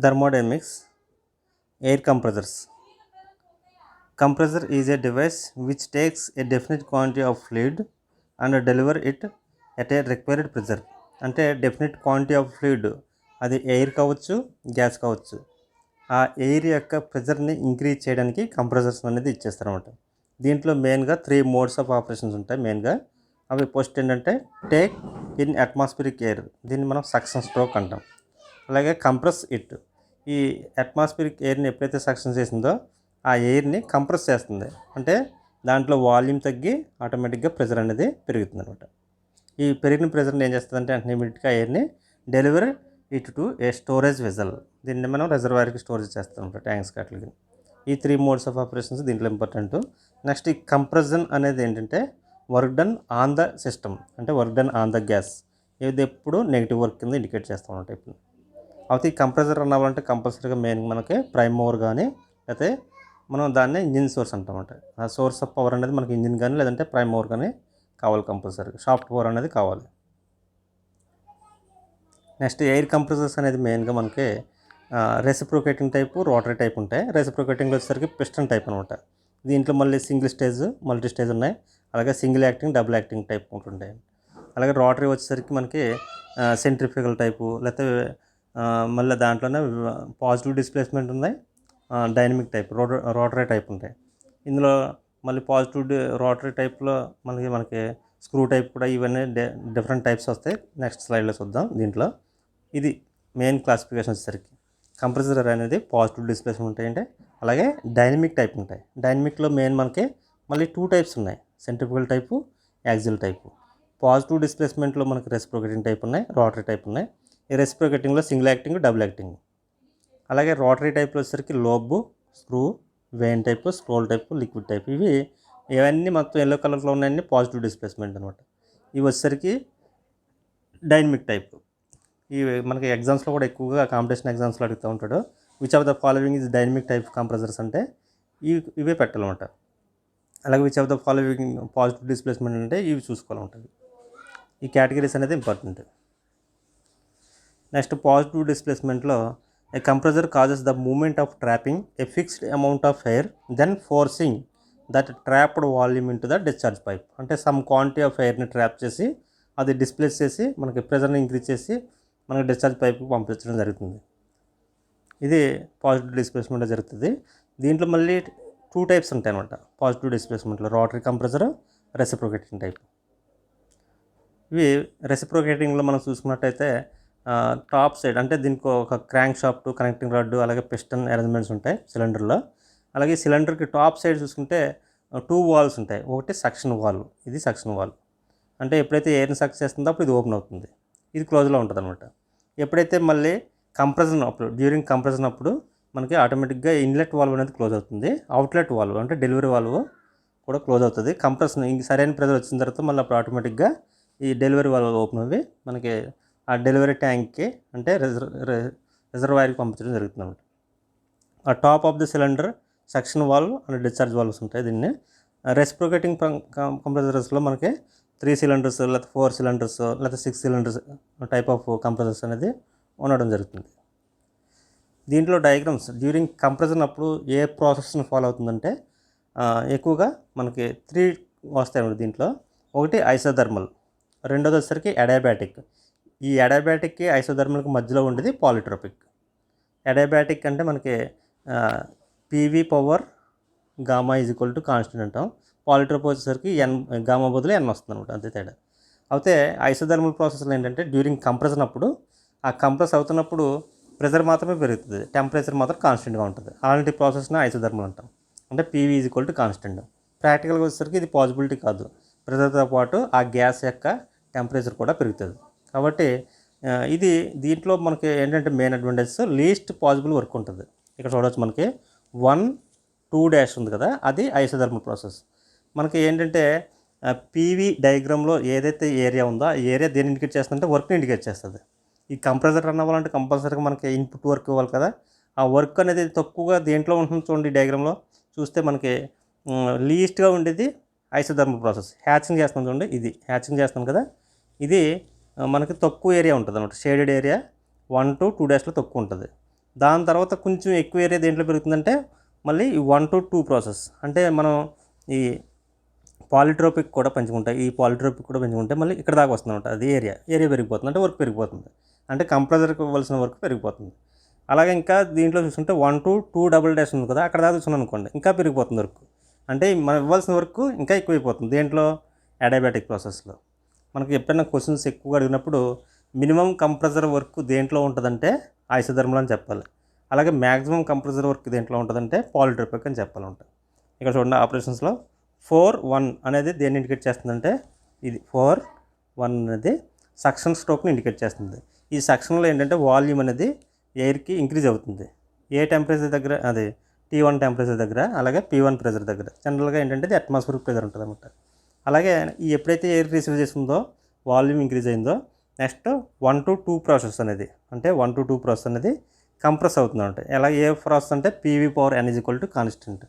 Thermodynamics. Air compressors. Compressor is a device which takes a definite quantity of fluid and deliver it at a required pressure. అంటే definite quantity of fluid, అది air కావచ్చు, gas కావచ్చు, ఆ air యొక్క ప్రెజర్ని increase చేయడానికి compressors అనేది ఇచ్చేస్తారన్నమాట. దీంట్లో మెయిన్గా 3 మోడ్స్ ఆఫ్ ఆపరేషన్స్ ఉంటాయి. మెయిన్గా అవి ఫస్ట్ ఏంటంటే టేక్ ఇన్ అట్మాస్ఫిరిక్ ఎయిర్, దీన్ని మనం సక్షన్ స్ట్రోక్ అంటాం. అలాగే కంప్రెస్ ఇట్, ఈ అట్మాస్ఫిరిక్ ఎయిర్ని ఎప్పుడైతే సక్షన్ చేసిందో ఆ ఎయిర్ని కంప్రెస్ చేస్తుంది, అంటే దాంట్లో వాల్యూమ్ తగ్గి ఆటోమేటిక్గా ప్రెజర్ అనేది పెరుగుతుంది అనమాట. ఈ పెరిగిన ప్రెజర్ని ఏం చేస్తుందంటే అంటే ఇమీడియట్గా ఎయిర్ని deliver it to a storage vessel, దీన్ని మనం రిజర్వాయర్కి స్టోరేజ్ చేస్తాం అనమాట, ట్యాంక్స్ అట్లకి. ఈ 3 మోడ్స్ ఆఫ్ ఆపరేషన్స్ దీంట్లో ఇంపార్టెంట్. నెక్స్ట్ ఈ కంప్రెషన్ అనేది ఏంటంటే work done on the system, అంటే work done on the gas, ఇది ఎప్పుడు నెగిటివ్ వర్క్ కింద ఇండికేట్ చేస్తాం అనమాట. ఇప్పుడు అయితే ఈ కంప్రెసర్ రన్ అవ్వాలంటే కంపల్సరీగా మెయిన్ మనకి ప్రైమ్ మూవర్ కానీ లేకపోతే మనం దాన్ని ఇంజిన్ సోర్స్ అంటామంట. ఆ సోర్స్ ఆఫ్ పవర్ అనేది మనకి ఇంజిన్ కానీ లేదంటే ప్రైమ్ మూవర్ కానీ కావాలి, కంపల్సరీగా సాఫ్ట్ పవర్ అనేది కావాలి. నెక్స్ట్ ఎయిర్ కంప్రెసర్స్ అనేది మెయిన్గా మనకి రెసిప్రోకేటింగ్ టైపు, రోటరీ టైప్ ఉంటాయి. రెసిప్రోకేటింగ్లో వచ్చేసరికి పిస్టన్ టైప్ అనమాట. దీంట్లో మళ్ళీ సింగిల్ స్టేజ్, మల్టీ స్టేజ్ ఉన్నాయి. అలాగే single acting, double acting type ఉంటుంటాయి. అలాగే రోటరీ వచ్చేసరికి మనకి సెంట్రిఫ్యూగల్ టైపు, లేకపోతే మళ్ళీ దాంట్లోనే పాజిటివ్ డిస్ప్లేస్మెంట్ ఉన్నాయి, డైనమిక్ టైప్, రోటరీ టైప్ ఉంటాయి. ఇందులో మళ్ళీ పాజిటివ్ రోటరీ టైప్లో మనకి స్క్రూ టైప్ కూడా, ఇవన్నీ డిఫరెంట్ టైప్స్ వస్తాయి. నెక్స్ట్ స్లైడ్లో చూద్దాం. దీంట్లో ఇది మెయిన్ క్లాసిఫికేషన్ వచ్చేసరికి కంప్రెసర్ అనేది పాజిటివ్ డిస్ప్లేస్మెంట్ ఉంటాయంటే, అలాగే డైనమిక్ టైప్ ఉంటాయి. డైనమిక్లో మెయిన్ మనకి మళ్ళీ 2 టైప్స్ ఉన్నాయి, centrifugal type, axial type. Positive డిస్ప్లేస్మెంట్లో మనకి రెసిప్రోకేటింగ్ టైప్ ఉన్నాయి, రోటరీ టైప్ ఉన్నాయి. ఈ రెసిప్రోకేటింగ్లో సింగిల్ యాక్టింగ్, డబుల్ యాక్టింగ్. అలాగే రోటరీ టైప్లో వచ్చేసరికి lobe, screw, vane type, scroll type, liquid type. ఇవన్నీ మొత్తం ఎల్లో కలర్లో ఉన్నాయన్నీ పాజిటివ్ డిస్ప్లేస్మెంట్ అనమాట. ఇవి వచ్చేసరికి డైనమిక్ టైప్. ఇవి మనకి ఎగ్జామ్స్లో కూడా ఎక్కువగా కాంపిటీషన్ ఎగ్జామ్స్లో అడుగుతూ ఉంటాడు, which of the following is dynamic type compressors అంటే ఇవే పెట్టాలన్నమాట. అలాగే which of the following positive displacement అంటే ఇవి చూసుకోవాలంటుంది. ఈ కేటగిరీస్ అనేది ఇంపార్టెంట్. నెక్స్ట్ పాజిటివ్ డిస్ప్లేస్మెంట్లో a compressor causes the moment of trapping a fixed amount of air then forcing that trapped volume in to the discharge pipe, అంటే some quantity of ఎయిర్ని trap చేసి అది డిస్ప్లేస్ చేసి మనకి ప్రెజర్ని increase చేసి మనకి discharge పైప్కి పంపించడం జరుగుతుంది. ఇది పాజిటివ్ డిస్ప్లేస్మెంట్లో జరుగుతుంది. దీంట్లో మళ్ళీ 2 టైప్స్ ఉంటాయి అన్నమాట పాజిటివ్ డిస్ప్లేస్మెంట్లో, రోటరీ కంప్రెసర్, రెసిప్రోకేటింగ్ టైప్. ఇవి రెసిప్రోకేటింగ్లో మనం చూసుకున్నట్టయితే టాప్ సైడ్ అంటే దీనికి ఒక క్రాంక్ షాఫ్ట్, కనెక్టింగ్ రాడ్, అలాగే పిస్టన్ అరేంజ్మెంట్స్ ఉంటాయి సిలిండర్లో. అలాగే సిలిండర్కి టాప్ సైడ్ చూసుకుంటే 2 వాల్వ్స్ ఉంటాయి. ఒకటి సక్షన్ వాల్వ్, ఇది సక్షన్ వాల్వ్, అంటే ఎప్పుడైతే ఎయిర్ని సక్స్ చేస్తుందో అప్పుడు ఇది ఓపెన్ అవుతుంది, ఇది క్లోజ్లో ఉంటుంది అనమాట. ఎప్పుడైతే మళ్ళీ కంప్రెషన్ అప్పుడు, డ్యూరింగ్ కంప్రెషన్ అప్పుడు మనకి ఆటోమేటిక్గా ఇన్లెట్ వాల్వ్ అనేది క్లోజ్ అవుతుంది, అవుట్లెట్ వాల్వ్ అంటే డెలివరీ వాల్వ్ కూడా క్లోజ్ అవుతుంది. కంప్రెషన్ సరైన ప్రెజర్ వచ్చిన తర్వాత మళ్ళీ అప్పుడు ఆటోమేటిక్గా ఈ డెలివరీ వాల్వ్ ఓపెన్ అవ్వి మనకి ఆ డెలివరీ ట్యాంక్కి అంటే రిజర్వాయర్కి పంపించడం జరుగుతుంది అనమాట. ఆ top of the cylinder suction valve and discharge valves ఉంటాయి. దీన్ని రెసిప్రోకేటింగ్ కంప్రెసర్స్లో మనకి 3 సిలిండర్స్, లేకపోతే 4 సిలిండర్స్, లేకపోతే 6 సిలిండర్స్ టైప్ ఆఫ్ కంప్రెసర్స్ అనేది ఉండడం జరుగుతుంది. దీంట్లో డయాగ్రామ్స్ డ్యూరింగ్ కంప్రెషన్ అప్పుడు ఏ ప్రాసెస్ని ఫాలో అవుతుందంటే ఎక్కువగా మనకి 3 వస్తాయి దీంట్లో. ఒకటి ఐసోథర్మల్, రెండోది వచ్చేసరికి అడియాబాటిక్. ఈ అడియాబాటిక్కి ఐసోథర్మల్కి మధ్యలో ఉండేది పాలిట్రోపిక్. అడియాబాటిక్ అంటే మనకి PV power gamma is equal to constant అంటాం. పాలిట్రోపిక్ వచ్చేసరికి గామా బదులు ఎన్ వస్తుంది అనమాట, అంతే తేడా. అయితే ఐసోథర్మల్ ప్రాసెస్లో ఏంటంటే డ్యూరింగ్ కంప్రెషన్ అప్పుడు ఆ కంప్రెస్ అవుతున్నప్పుడు ప్రెజర్ మాత్రమే పెరుగుతుంది, టెంపరేచర్ మాత్రం కాన్స్టెంట్గా ఉంటుంది. అలాంటి ప్రాసెస్ని ఐసోథర్మల్ అంటాం, అంటే PV is equal to constant. ప్రాక్టికల్గా వచ్చేసరికి ఇది పాసిబిలిటీ కాదు, ప్రెజర్తో పాటు ఆ గ్యాస్ యొక్క టెంపరేచర్ కూడా పెరుగుతుంది. కాబట్టి ఇది దీంట్లో మనకి ఏంటంటే main advantages least possible work ఉంటుంది. ఇక్కడ చూడవచ్చు మనకి 1-2 ఉంది కదా, అది ఐసోథర్మల్ ప్రాసెస్. మనకి ఏంటంటే పీవీ డయాగ్రామ్లో ఏదైతే ఏరియా ఉందో ఆ ఏరియా దేన్ని ఇండికేట్ చేస్తుందంటే వర్క్ని ఇండికేట్ చేస్తుంది. ఈ కంప్రెసర్ రన్ అవ్వాలంటే కంపల్సరీగా మనకి ఇన్పుట్ వర్క్ ఇవ్వాలి కదా, ఆ వర్క్ అనేది తక్కువగా దేంట్లో ఉంటుంది చూడండి. డయాగ్రామ్లో చూస్తే మనకి లీస్ట్గా ఉండేది ఐసోథర్మల్ ప్రాసెస్. హ్యాచింగ్ చేస్తాం చూడండి, ఇది హ్యాచింగ్ చేస్తాం కదా, ఇది మనకి తక్కువ ఏరియా ఉంటుంది అన్నమాట. షేడెడ్ ఏరియా 1-2 డేస్లో తక్కువ ఉంటుంది. దాని తర్వాత కొంచెం ఎక్కువ ఏరియా దేంట్లో పెరుగుతుందంటే మళ్ళీ ఈ 1 to 2 ప్రాసెస్. అంటే మనం ఈ పాలిట్రోపిక్ కూడా పెంచుకుంటాయి. ఈ పాలిట్రోపిక్ కూడా పెంచుకుంటే మళ్ళీ ఇక్కడ దాకా వస్తుందన్నమాట. అది ఏరియా పెరిగిపోతుంది. అంటే వర్క్ పెరిగిపోతుంది. అంటే కంప్రెసర్కి ఇవ్వాల్సిన వర్క్ పెరిగిపోతుంది. అలాగే ఇంకా దీంట్లో చూసుకుంటే 1 to 2 డబుల్ డాష్ ఉంది కదా, అక్కడ దాకా చూసుకున్నాం అనుకోండి, ఇంకా పెరిగిపోతుంది వర్క్. అంటే మనం ఇవ్వాల్సిన వర్క్ ఇంకా ఎక్కువైపోతుంది. దేంట్లో? అడియాబాటిక్ ప్రాసెస్లో. మనకి ఎప్పుడైనా క్వశ్చన్స్ ఎక్కువగా అడిగినప్పుడు మినిమం కంప్రెసర్ వర్క్ దేంట్లో ఉంటుందంటే ఐసోథర్మల్ అని చెప్పాలి. అలాగే మ్యాక్సిమం కంప్రెసర్ వర్క్ దేంట్లో ఉంటుందంటే పాలిట్రోపిక్ అని చెప్పాలంట. ఇక్కడ చూడండి ఆపరేషన్స్లో 4-1 అనేది దేన్ని ఇండికేట్ చేస్తుందంటే ఇది 4-1 అనేది సక్షన్ స్ట్రోక్ని ఇండికేట్ చేస్తుంది. ఈ సక్షన్లో ఏంటంటే వాల్యూమ్ అనేది ఎయిర్కి ఇంక్రీజ్ అవుతుంది. ఏ టెంపరేచర్ దగ్గర? అది T1 టెంపరేచర్ దగ్గర, అలాగే P1 ప్రెజర్ దగ్గర. జనరల్గా ఏంటంటే ఇది అట్మాస్ఫియరిక్ ప్రెజర్ ఉంటుంది అనమాట. అలాగే ఈ ఎప్పుడైతే ఎయిర్ రిసీవ్ చేస్తుందో వాల్యూమ్ ఇంక్రీజ్ అయిందో నెక్స్ట్ 1 to 2 ప్రాసెస్ అనేది, అంటే 1 to 2 ప్రాసెస్ అనేది కంప్రెస్ అవుతుంది అంటే. ఎలా? ఏ ప్రాసెస్ అంటే PV/N = కాన్స్టెంట్.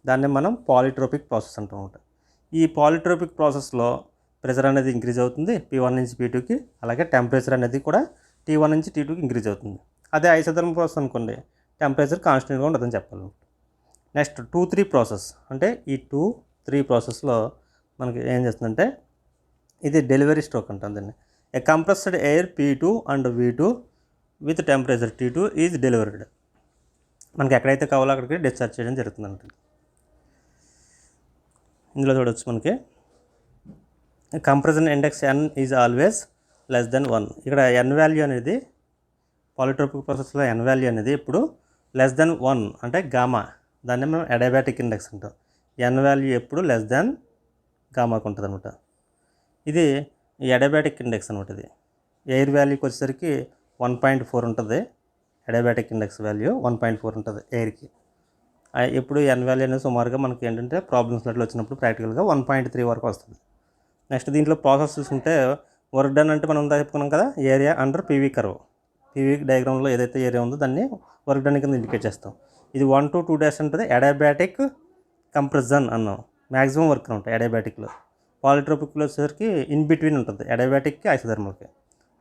దాన్ని మనం పాలిట్రోపిక్ ప్రాసెస్ అంటాం అనమాట. ఈ పాలిట్రోపిక్ ప్రాసెస్లో ప్రెజర్ అనేది ఇంక్రీజ్ అవుతుంది P1 నుంచి P2కి. అలాగే టెంపరేచర్ అనేది కూడా T1 నుంచి T2కి ఇంక్రీజ్ అవుతుంది. అదే ఐసోథర్మల్ ప్రాసెస్ అనుకోండి, టెంపరేచర్ కాన్స్టెంట్గా ఉండదని చెప్పాలి. నెక్స్ట్ 2-3 ప్రాసెస్, అంటే ఈ 2-3 ప్రాసెస్లో మనకి ఏం చేస్తుందంటే ఇది డెలివరీ స్ట్రోక్ అంటాం దీన్ని. A compressed air P2 and V2 with temperature T2 is delivered. మనకి ఎక్కడైతే కావాలో అక్కడికి డిశ్చార్జ్ చేయడం జరుగుతుందంట. ఇందులో చూడవచ్చు మనకి compression index N is always less than 1. ఇక్కడ N వాల్యూ అనేది పాలిట్రోపిక్ ప్రాసెస్లో N వాల్యూ అనేది ఇప్పుడు లెస్ దెన్ 1 అంటే గామా. దాన్ని మనం అడియాబాటిక్ ఇండెక్స్ అంటాం. N వాల్యూ ఎప్పుడు లెస్ దెన్ గామాకు ఉంటుంది అనమాట. ఇది ఈ అడియాబాటిక్ ఇండెక్స్ అనమాట. ఇది ఎయిర్ వాల్యూకి వచ్చేసరికి 1.4 ఉంటుంది. అడియాబాటిక్ ఇండెక్స్ వాల్యూ 1.4 ఉంటుంది ఎయిర్కి. ఎప్పుడు N వాల్యూ అనేది సుమారుగా మనకి ఏంటంటే ప్రాబ్లమ్స్ అట్లా వచ్చినప్పుడు ప్రాక్టికల్గా 1.3 వరకు వస్తుంది. నెక్స్ట్ దీంట్లో ప్రాసెస్ చూసుకుంటే వర్క్ డన్ అంటే మనం చెప్పుకున్నాం కదా, area under PV curve. PV డయాగ్రామ్లో ఏదైతే ఏరియా ఉందో దాన్ని వర్క్ డన్ కింద ఇండికేట్ చేస్తాం. ఇది 1 to 2 డాష్ ఉంటుంది అడియాబాటిక్ కంప్రెషన్ అన్నాం. మ్యాక్సిమం వర్క్ ఉంటుంది అడియాబాటిక్లో. పాలిట్రోపిక్లో వచ్చేసరికి ఇన్ బిట్వీన్ ఉంటుంది అడియాబాటిక్కి ఐసోథర్మల్కి.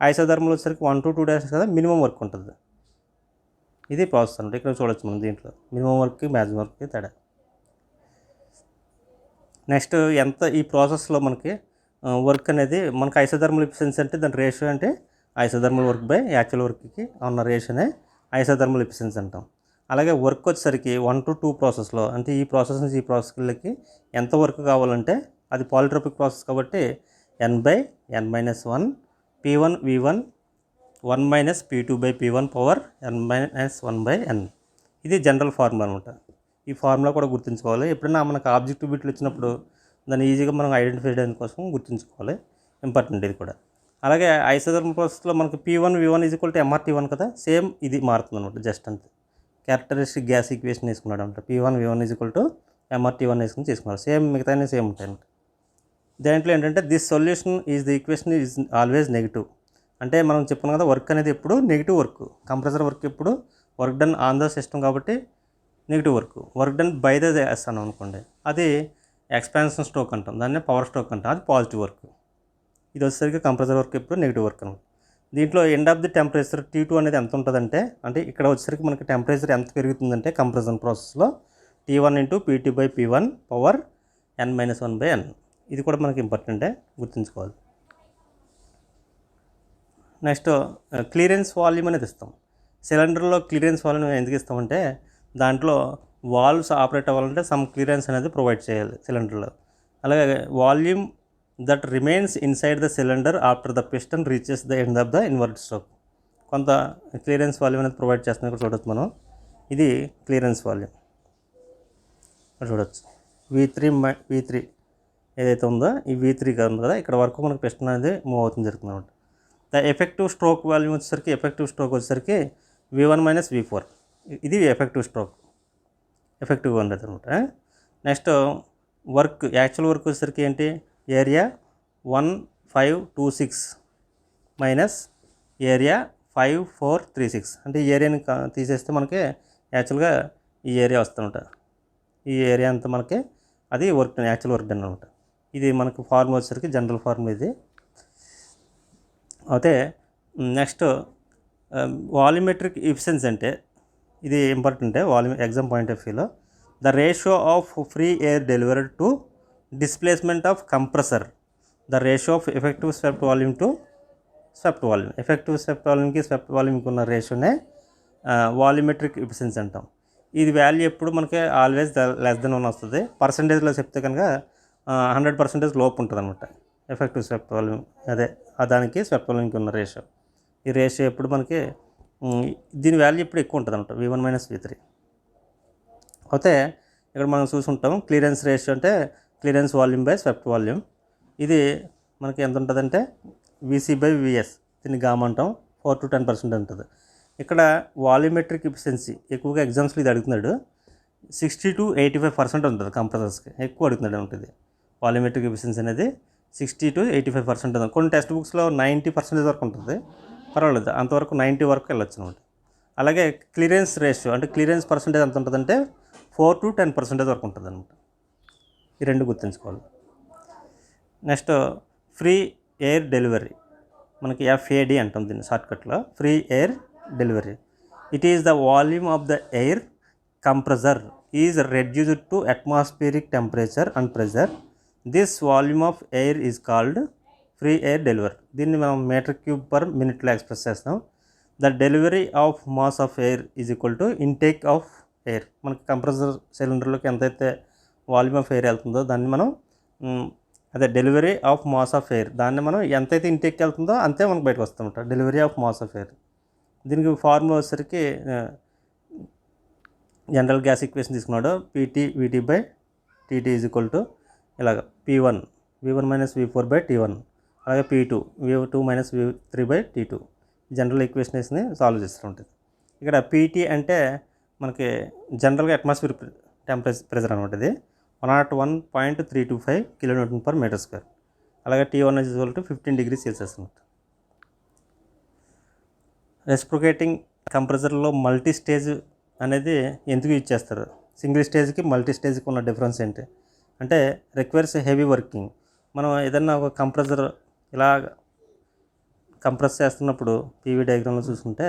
ఐసోథర్మల్ వచ్చేసరికి 1 to 2 డాష్ కదా, మినిమం వర్క్ ఉంటుంది. ఇది ప్రాసెస్ అనమాట. ఇక్కడ చూడొచ్చు మనం దీంట్లో మినిమం వర్క్కి మ్యాక్సిమం వర్క్కి తేడా. నెక్స్ట్ ఎంత ఈ ప్రాసెస్లో మనకి వర్క్ అనేది మనకి ఐసోథర్మల్ ఎఫిషియన్సీ అంటే దాని రేషియో అంటే ఐసోథర్మల్ వర్క్ బై యాక్చువల్ వర్క్కి ఉన్న రేషియోనే ఐసోథర్మల్ ఎఫిషియన్సీ అంటాం. అలాగే వర్క్ వచ్చేసరికి 1 to 2 ప్రాసెస్లో, అంటే ఈ ప్రాసెస్ నుంచి ఈ ప్రాసెస్కి ఎంత వర్క్ కావాలంటే అది పాలిట్రోపిక్ ప్రాసెస్ కాబట్టి N/N-1 P1V1 1 - P2/P1 power N-1/N. ఇది జనరల్ ఫార్ములా అనమాట. ఈ ఫార్ములా కూడా గుర్తుంచుకోవాలి. ఎప్పుడైనా మనకు ఆబ్జెక్టివ్ బిట్లు వచ్చినప్పుడు దాన్ని ఈజీగా మనం ఐడెంటిఫై చేయడం కోసం గుర్తుంచుకోవాలి. ఇంపార్టెంట్ ఇది కూడా. అలాగే ఐసోథర్మల్ ప్రాసెస్లో మనకి P1V1 = MRT1 కదా, సేమ్ ఇది మారుతుంది అనమాట. జస్ట్ అంతే క్యారెక్టరిస్టిక్ గ్యాస్ ఈక్వేషన్ వేసుకున్నాడు అంటే P1V1 = MRT1 వేసుకుని తీసుకున్నారు. సేమ్ మిగతా సేమ్ ఉంటాయి అనమాట. దాంట్లో ఏంటంటే this solution is the equation is always negative. అంటే మనం చెప్పుకున్నాం కదా, వర్క్ అనేది ఎప్పుడు నెగిటివ్ వర్క్. కంప్రెసర్ వర్క్ ఎప్పుడు work done on the system కాబట్టి negative work done by the చేస్తాను అనుకోండి, అది ఎక్స్పాన్షన్ స్ట్రోక్ అంటాం, దాన్ని పవర్ స్ట్రోక్ అంటాం, అది పాజిటివ్ వర్క్. ఇది వచ్చేసరికి కంప్రెసర్ వర్క్ ఎప్పుడు నెగిటివ్ వర్క్ అనమాట. దీంట్లో end of the temperature T2 అనేది ఎంత ఉంటుందంటే, అంటే ఇక్కడ వచ్చేసరికి మనకి టెంపరేచర్ ఎంత పెరుగుతుందంటే కంప్రెషన్ ప్రాసెస్లో T1 × P2/P1 పవర్ N-1/N. ఇది కూడా మనకి ఇంపార్టెంటే, గుర్తుంచుకోవాలి. నెక్స్ట్ క్లియరెన్స్ వాల్యూమ్ అనేది ఇస్తాం. సిలిండర్లో క్లియరెన్స్ వాల్యూమ్ ఎందుకు ఇస్తామంటే దాంట్లో వాల్వ్స్ ఆపరేట్ అవ్వాలంటే సమ్ క్లియరెన్స్ అనేది ప్రొవైడ్ చేయాలి సిలిండర్లో. అలాగే volume that remains inside the cylinder after the piston reaches the end of the inward stroke. కొంత క్లియరెన్స్ వాల్యూమ్ అనేది ప్రొవైడ్ చేస్తున్నాం. ఇక్కడ చూడొచ్చు మనం, ఇది క్లియరెన్స్ వాల్యూమ్. ఇక్కడ చూడొచ్చు V3 ఏదైతే ఉందో ఈ V3 ఉంది కదా, ఇక్కడ వరకు మనకు పిస్టన్ అనేది మూవ్ అవుతుంది జరుగుతుంది అనమాట. ద ఎఫెక్టివ్ స్ట్రోక్ వాల్యూమ్ వచ్చేసరికి V1 - V4. ఇది ఎఫెక్టివ్ స్ట్రోక్, ఎఫెక్టివ్గా ఉండదు అనమాట. నెక్స్ట్ వర్క్, యాక్చువల్ వర్క్ వచ్చేసరికి ఏంటి, ఏరియా 1526 మైనస్ ఏరియా 5436. అంటే ఈ ఏరియాని తీసేస్తే మనకి యాక్చువల్గా ఈ ఏరియా వస్తుందన్నమాట. ఈ ఏరియా అంతా మనకి అది వర్క్ యాక్చువల్ వర్క్ డన్ అనమాట. ఇది మనకు ఫార్ములా వచ్చేసరికి జనరల్ ఫార్ములా ఇది. అయితే నెక్స్ట్ వాల్యూమెట్రిక్ ఎఫిషియన్సీ అంటే ఇది ఇంపార్టెంటే వాల్యూమ్ ఎగ్జామ్ పాయింట్ ఆఫ్ వ్యూలో. The ratio of free air delivered to displacement of compressor, the ratio of effective swept volume to swept volume. Effective swept వాల్యూమ్కి swept వాల్యూమ్కి ఉన్న రేషియోనే వాల్యూమెట్రిక్ ఎఫిషియన్సీ అంటాం. ఇది వాల్యూ ఎప్పుడు మనకి ఆల్వేస్ లెస్ దెన్ 1 వస్తుంది. పర్సంటేజ్లో చెప్తే కనుక 100% లోపు ఉంటుంది అనమాట ఎఫెక్టివ్ స్వెప్ట్ వాల్యూమ్. అదే దానికి స్వెప్ట్ వాల్యూమ్కి ఉన్న రేషియో. ఈ రేషియో ఎప్పుడు మనకి దీని వాల్యూ ఇప్పుడు ఎక్కువ ఉంటుంది అనమాట, V1 - V3. అయితే ఇక్కడ మనం చూసుకుంటాం క్లియరెన్స్ రేషియో అంటే clearance volume by swept volume. ఇది మనకి ఎంత ఉంటుందంటే VC/VS, దీన్ని గామా అంటాం. 4 to 10% ఉంటుంది. ఇక్కడ వాల్యూమెట్రిక్ ఎఫిషియన్సీ ఎక్కువగా ఎగ్జామ్స్లో ఇది అడుగుతున్నాడు. 60 to 85% ఉంటుంది కంప్రెసర్స్కి, ఎక్కువ అడుగుతున్నాడు ఉంటుంది. వాల్యూమెట్రిక్ ఎఫిషియన్సీ అనేది 60 to 85% ఉంటుంది. కొన్ని టెక్స్ట్ బుక్స్లో 90% వరకు ఉంటుంది, పర్వాలేదు, అంతవరకు 90 వరకు వెళ్ళొచ్చు అనమాట. అలాగే క్లియరెన్స్ రేషియో అంటే క్లియరెన్స్ పర్సంటేజ్ ఎంత ఉంటుందంటే 4 to 10% వరకు ఉంటుంది అనమాట. ఈ రెండు గుర్తుంచుకోవాలి. నెక్స్ట్ ఫ్రీ ఎయిర్ డెలివరీ, మనకి FAD అంటాం దీన్ని షార్ట్కట్లో. Free air delivery, it is the volume of the air compressor is reduced to atmospheric temperature and pressure. This volume of air is called free air delivery. దీన్ని మనం m3/min express చేస్తాం. The delivery of mass of air is equal to intake of air. మనకి compressor సిలిండర్లోకి ఎంతైతే volume of air వెళ్తుందో దాన్ని మనం అదే delivery of mass of air, దాన్ని మనం ఎంతైతే ఇంటేక్ వెళ్తుందో అంతే మనకు బయటకు వస్తుంట delivery of mass of air. దీనికి ఫార్ములా వచ్చేసరికి జనరల్ గ్యాస్ ఈక్వేషన్ తీసుకున్నాడు. PT/VT/TT ఈజ్ ఈక్వల్ టు ఇలాగ P1 V1 - V4/T1, అలాగే P2 V2 - V3/T2. General ఈక్వేషన్స్ని solve చేస్తూ ఉంటుంది. ఇక్కడ PT అంటే మనకి జనరల్గా అట్మాస్ఫియర్ ప్రెజర్ అనమాట. ఇది 101.325 kN/m². అలాగే T1 is equal to 15 degrees Celsius అనమాట. రెసిప్రొకేటింగ్ కంప్రెసర్లో మల్టీ స్టేజ్ అనేది ఎందుకు యూజ్ చేస్తారు? సింగిల్ స్టేజ్కి మల్టీ స్టేజ్కి ఉన్న డిఫరెన్స్ ఏంటి అంటే రిక్వైర్స్ హెవీ వర్కింగ్. మనం ఏదన్నా ఒక కంప్రెసర్ ఇలా కంప్రెస్ చేస్తున్నప్పుడు PV డయాగ్రామ్లో చూసుకుంటే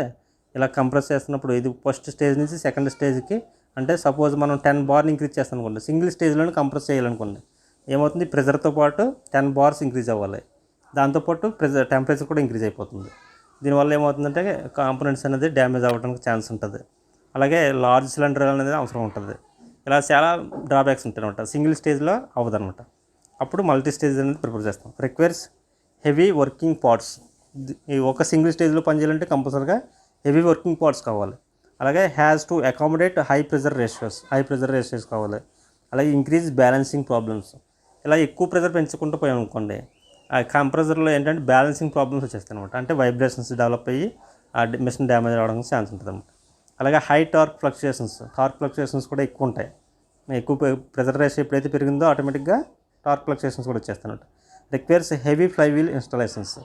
ఇలా కంప్రెస్ చేస్తున్నప్పుడు ఇది ఫస్ట్ స్టేజ్ నుంచి సెకండ్ స్టేజ్కి, అంటే సపోజ్ మనం 10 bar ఇంక్రీజ్ చేస్తాం అనుకోండి, సింగిల్ స్టేజ్లోనే కంప్రెస్ చేయాలనుకోండి, ఏమవుతుంది ప్రెజర్తో పాటు 10 bars ఇంక్రీజ్ అవ్వాలి, దాంతోపాటు టెంపరేచర్ కూడా ఇంక్రీజ్ అయిపోతుంది. దీనివల్ల ఏమవుతుందంటే కాంపోనెంట్స్ అనేది డ్యామేజ్ అవ్వడానికి ఛాన్స్ ఉంటుంది. అలాగే లార్జ్ సిలిండర్ అనేది అవసరం ఉంటుంది. ఇలా చాలా డ్రాబ్యాక్స్ ఉంటాయి అనమాట. సింగిల్ స్టేజ్లో అవ్వదనమాట. అప్పుడు మల్టీ స్టేజ్ అనేది ప్రిపేర్ చేస్తాం. Requires heavy working parts. ఈ ఒక సింగిల్ స్టేజ్లో పనిచేయాలంటే కంపల్సరీగా హెవీ వర్కింగ్ పార్ట్స్ కావాలి. అలాగే has to accommodate high pressure ratios కావాలి. అలాగే ఇంక్రీజ్ బ్యాలెన్సింగ్ ప్రాబ్లమ్స్. ఇలా ఎక్కువ ప్రెజర్ పెంచుకుంటూ పోయాం అనుకోండి, ఆ కంప్రెసర్లో ఏంటంటే బ్యాలెన్సింగ్ ప్రాబ్లమ్స్ వచ్చేస్తాయి అనమాట. అంటే వైబ్రేషన్స్ డెవలప్ అయ్యి ఆ మిషన్ డ్యామేజ్ అవ్వడానికి ఛాన్స్ ఉంటుంది అనమాట. అలాగే హై టార్క్ ఫ్లక్చుయేషన్స్ కూడా ఎక్కువ ఉంటాయి. ఎక్కువ ప్రెజర్ రేషియో ఎప్పుడైతే పెరిగిందో ఆటోమేటిక్గా టార్క్ ఫ్లక్చుయేషన్స్ కూడా వచ్చేస్తాయి. Requires heavy flywheel installations.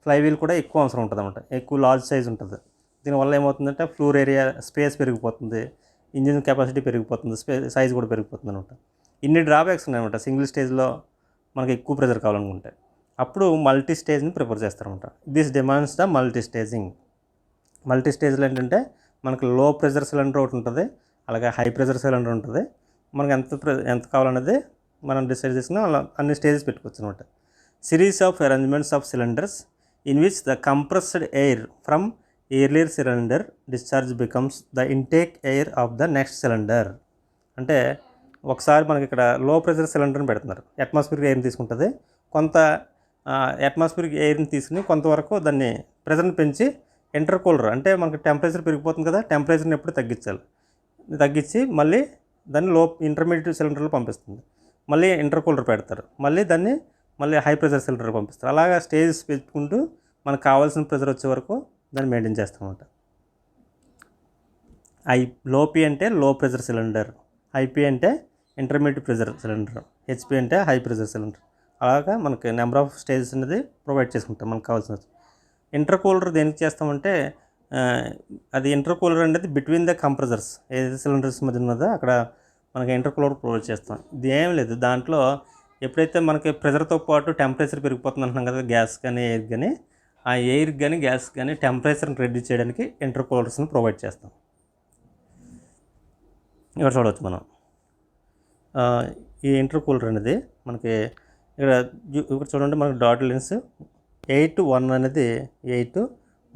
Flywheel కూడా ఎక్కువ అవసరం ఉంటుంది అనమాట, ఎక్కువ లార్జ్ సైజ్ ఉంటుంది. దీనివల్ల ఏమవుతుందంటే ఫ్లోర్ ఏరియా స్పేస్ పెరిగిపోతుంది, ఇంజిన్ కెపాసిటీ పెరిగిపోతుంది, సైజ్ కూడా పెరిగిపోతుంది అనమాట. ఇన్ని డ్రాబ్యాక్స్ ఉన్నాయన్నమాట. సింగిల్ స్టేజ్లో మనకి ఎక్కువ ప్రెజర్ కావాలనుకుంటే అప్పుడు మల్టీ స్టేజ్ని ప్రిపేర్ చేస్తారనమాట. This demands the multi staging. Multi స్టేజ్లో ఏంటంటే మనకు లో ప్రెజర్ సిలిండర్ ఒకటి ఉంటుంది, అలాగే హై ప్రెజర్ సిలిండర్ ఉంటుంది. మనకు ఎంత కావాలనేది మనం డిసైడ్ చేసుకుని అలా అన్ని స్టేజెస్ పెట్టుకోవచ్చు అనమాట. Series of arrangements of cylinders in which the compressed air from earlier cylinder discharge becomes the intake air of the next cylinder. అంటే ఒకసారి మనకి ఇక్కడ లో ప్రెజర్ సిలిండర్ని పెడుతున్నారు, అట్మాస్ఫియరిక్ ఎయిర్ని తీసుకుంటుంది, కొంత అట్మాస్ఫియరిక్ ఎయిర్ని తీసుకుని కొంతవరకు దాన్ని ప్రెజర్ని పెంచి ఇంటర్కూలర్ అంటే మనకి టెంపరేచర్ పెరిగిపోతుంది కదా, టెంపరేచర్ని ఎప్పుడు తగ్గించి మళ్ళీ దాన్ని ఇంటర్మీడియట్ సిలిండర్లో పంపిస్తుంది. మళ్ళీ ఇంటర్కూలర్ పెడతారు, మళ్ళీ హై ప్రెజర్ సిలిండర్ పంపిస్తారు. అలాగా స్టేజెస్ పెట్టుకుంటూ మనకు కావాల్సిన ప్రెజర్ వచ్చే వరకు దాన్ని మెయింటైన్ చేస్తామన్నమాట. లోపీ అంటే లో ప్రెజర్ సిలిండర్, ఐపీ అంటే ఇంటర్మీడియట్ ప్రెజర్ సిలిండర్, హెచ్పి అంటే హై ప్రెజర్ సిలిండర్. అలాగా మనకి నెంబర్ ఆఫ్ స్టేజెస్ అనేది ప్రొవైడ్ చేసుకుంటాం మనకు కావాల్సిన. ఇంటర్కూలర్ దేనికి చేస్తామంటే అది ఇంటర్కూలర్ అనేది బిట్వీన్ ద కంప్రెసర్స్ ఏదైతే సిలిండర్స్ మధ్య ఉన్నదో అక్కడ మనకి ఇంటర్కూలర్ ప్రొవైడ్ చేస్తాం. ఇది ఏం లేదు, దాంట్లో ఎప్పుడైతే మనకి ప్రెజర్తో పాటు టెంపరేచర్ పెరిగిపోతుంది అంటున్నాం కదా, గ్యాస్ కానీ ఎయిర్ కానీ, ఆ ఎయిర్ కానీ గ్యాస్ కానీ టెంపరేచర్ని రెడ్యూస్ చేయడానికి ఇంటర్కూలర్స్ని ప్రొవైడ్ చేస్తాం. ఇక్కడ చూడవచ్చు మనం ఈ ఇంటర్ కూలర్ అనేది మనకి ఇక్కడ చూడండి, మనకి డాట్ లైన్స్ 8 1 అనేది 8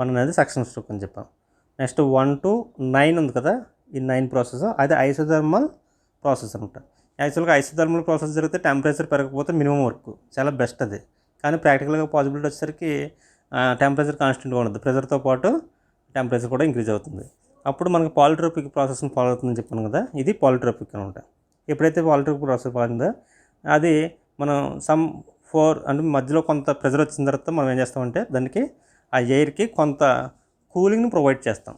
1 అనేది సక్షన్ స్ట్రోక్ అని చెప్పాం. నెక్స్ట్ 1 to 9 ఉంది కదా, ఈ 9 ప్రాసెస్ అది ఐసోథర్మల్ ప్రాసెస్ అనమాట. యాక్చువల్గా ఐసోథర్మల్ ప్రాసెస్ జరిగితే టెంపరేచర్ పెరగకపోతే మినిమం వర్క్ చాలా బెస్ట్ అది. కానీ ప్రాక్టికల్గా పాసిబిలిటీ వచ్చేసరికి టెంపరేచర్ కాన్స్టెంట్గా ఉండదు, ప్రెజర్తో పాటు టెంపరేచర్ కూడా ఇంక్రీజ్ అవుతుంది. అప్పుడు మనకి పాలిట్రోపిక్ ప్రాసెస్ని ఫాలో అవుతుందని చెప్పాను కదా, ఇది పాలిట్రోపిక్ అనమాట. ఎప్పుడైతే పాలిట్రోపిక్ ప్రాసెస్ పాలిందో అది మనం అంటే మధ్యలో కొంత ప్రెజర్ వచ్చిన తర్వాత మనం ఏం చేస్తామంటే దానికి ఆ ఎయిర్కి కొంత కూలింగ్ని ప్రొవైడ్ చేస్తాం.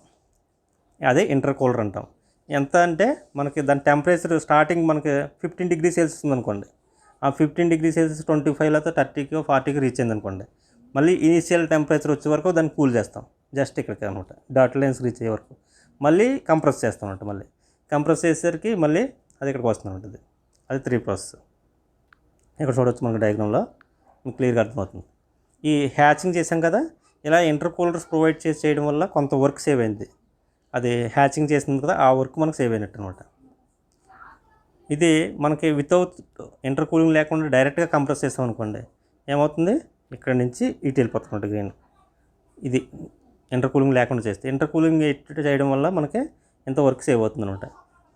అదే ఇంటర్ కూలర్ అంటాం. ఎంత అంటే మనకి దాని టెంపరేచర్ స్టార్టింగ్ మనకి 15 degrees Celsius ఉందనుకోండి, ఆ 15 degrees Celsius 25 లేకపోతే 30 40 రీచ్ అయింది అనుకోండి, మళ్ళీ ఇనీషియల్ టెంపరేచర్ వచ్చే వరకు దాన్ని కూల్ చేస్తాం. జస్ట్ ఇక్కడికి అనమాట, డాట్ లైన్స్ రీచ్ అయ్యే వరకు మళ్ళీ కంప్రెస్ చేస్తాం అనమాట. మళ్ళీ కంప్రెస్ చేసేసరికి మళ్ళీ అది ఇక్కడికి వస్తుంది ఉంటుంది. అది 3 ప్రాసెస్. ఇక్కడ చూడవచ్చు మనకు డయాగ్రామ్లో మీకు క్లియర్గా అర్థమవుతుంది. ఈ హ్యాచింగ్ చేసాం కదా, ఇలా ఇంటర్ కూలర్స్ ప్రొవైడ్ చేయడం వల్ల కొంత వర్క్ సేవ్ అయింది. అది హ్యాచింగ్ చేసింది కదా, ఆ వర్క్ మనకు సేవ్ అయినట్టు అనమాట. ఇది మనకి వితౌట్ ఇంటర్ కూలింగ్ లేకుండా డైరెక్ట్గా కంప్రెస్ చేస్తాం అనుకోండి, ఏమవుతుంది, ఇక్కడ నుంచి ఇటు వెళ్ళిపోతుంది గ్రీన్. ఇది ఇంటర్ కూలింగ్ లేకుండా చేస్తే, ఇంటర్ కూలింగ్ ఇటు చేయడం వల్ల మనకి ఎంత వర్క్ సేవ్ అవుతుంది అనమాట.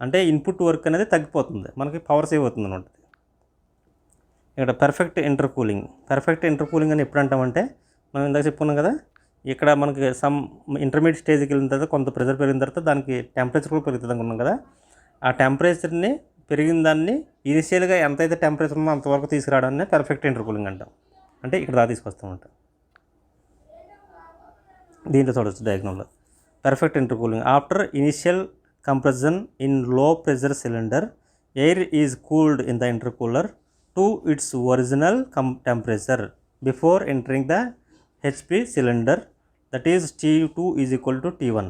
అంటే ఇన్పుట్ వర్క్ అనేది తగ్గిపోతుంది, మనకి పవర్ సేవ్ అవుతుంది అనమాట. ఇక్కడ పర్ఫెక్ట్ ఇంటర్ కూలింగ్ అని ఎప్పుడు అంటామంటే, మనం ఇందాక చెప్పుకున్నాం కదా, ఇక్కడ మనకి ఇంటర్మీడియట్ స్టేజ్కి వెళ్ళిన తర్వాత కొంత ప్రెజర్ పెరిగిన తర్వాత దానికి టెంపరేచర్ కూడా పెరుగుతుంది అనుకున్నాం కదా, ఆ టెంపరేచర్ని పెరిగిన దాన్ని ఇనిషియల్గా ఎంతైతే టెంపరేచర్ ఉందో అంతవరకు తీసుకురావడాన్ని పర్ఫెక్ట్ ఇంటర్ కూలింగ్ అంటాం. అంటే ఇక్కడ దా తీసుకొస్తామంట. దీంట్లో చూడవచ్చు డయాగ్రామ్లో perfect intercooling. After initial compression in low pressure cylinder, air is cooled in the intercooler to its original temperature before entering the HP cylinder, that is T2 is equal to T1,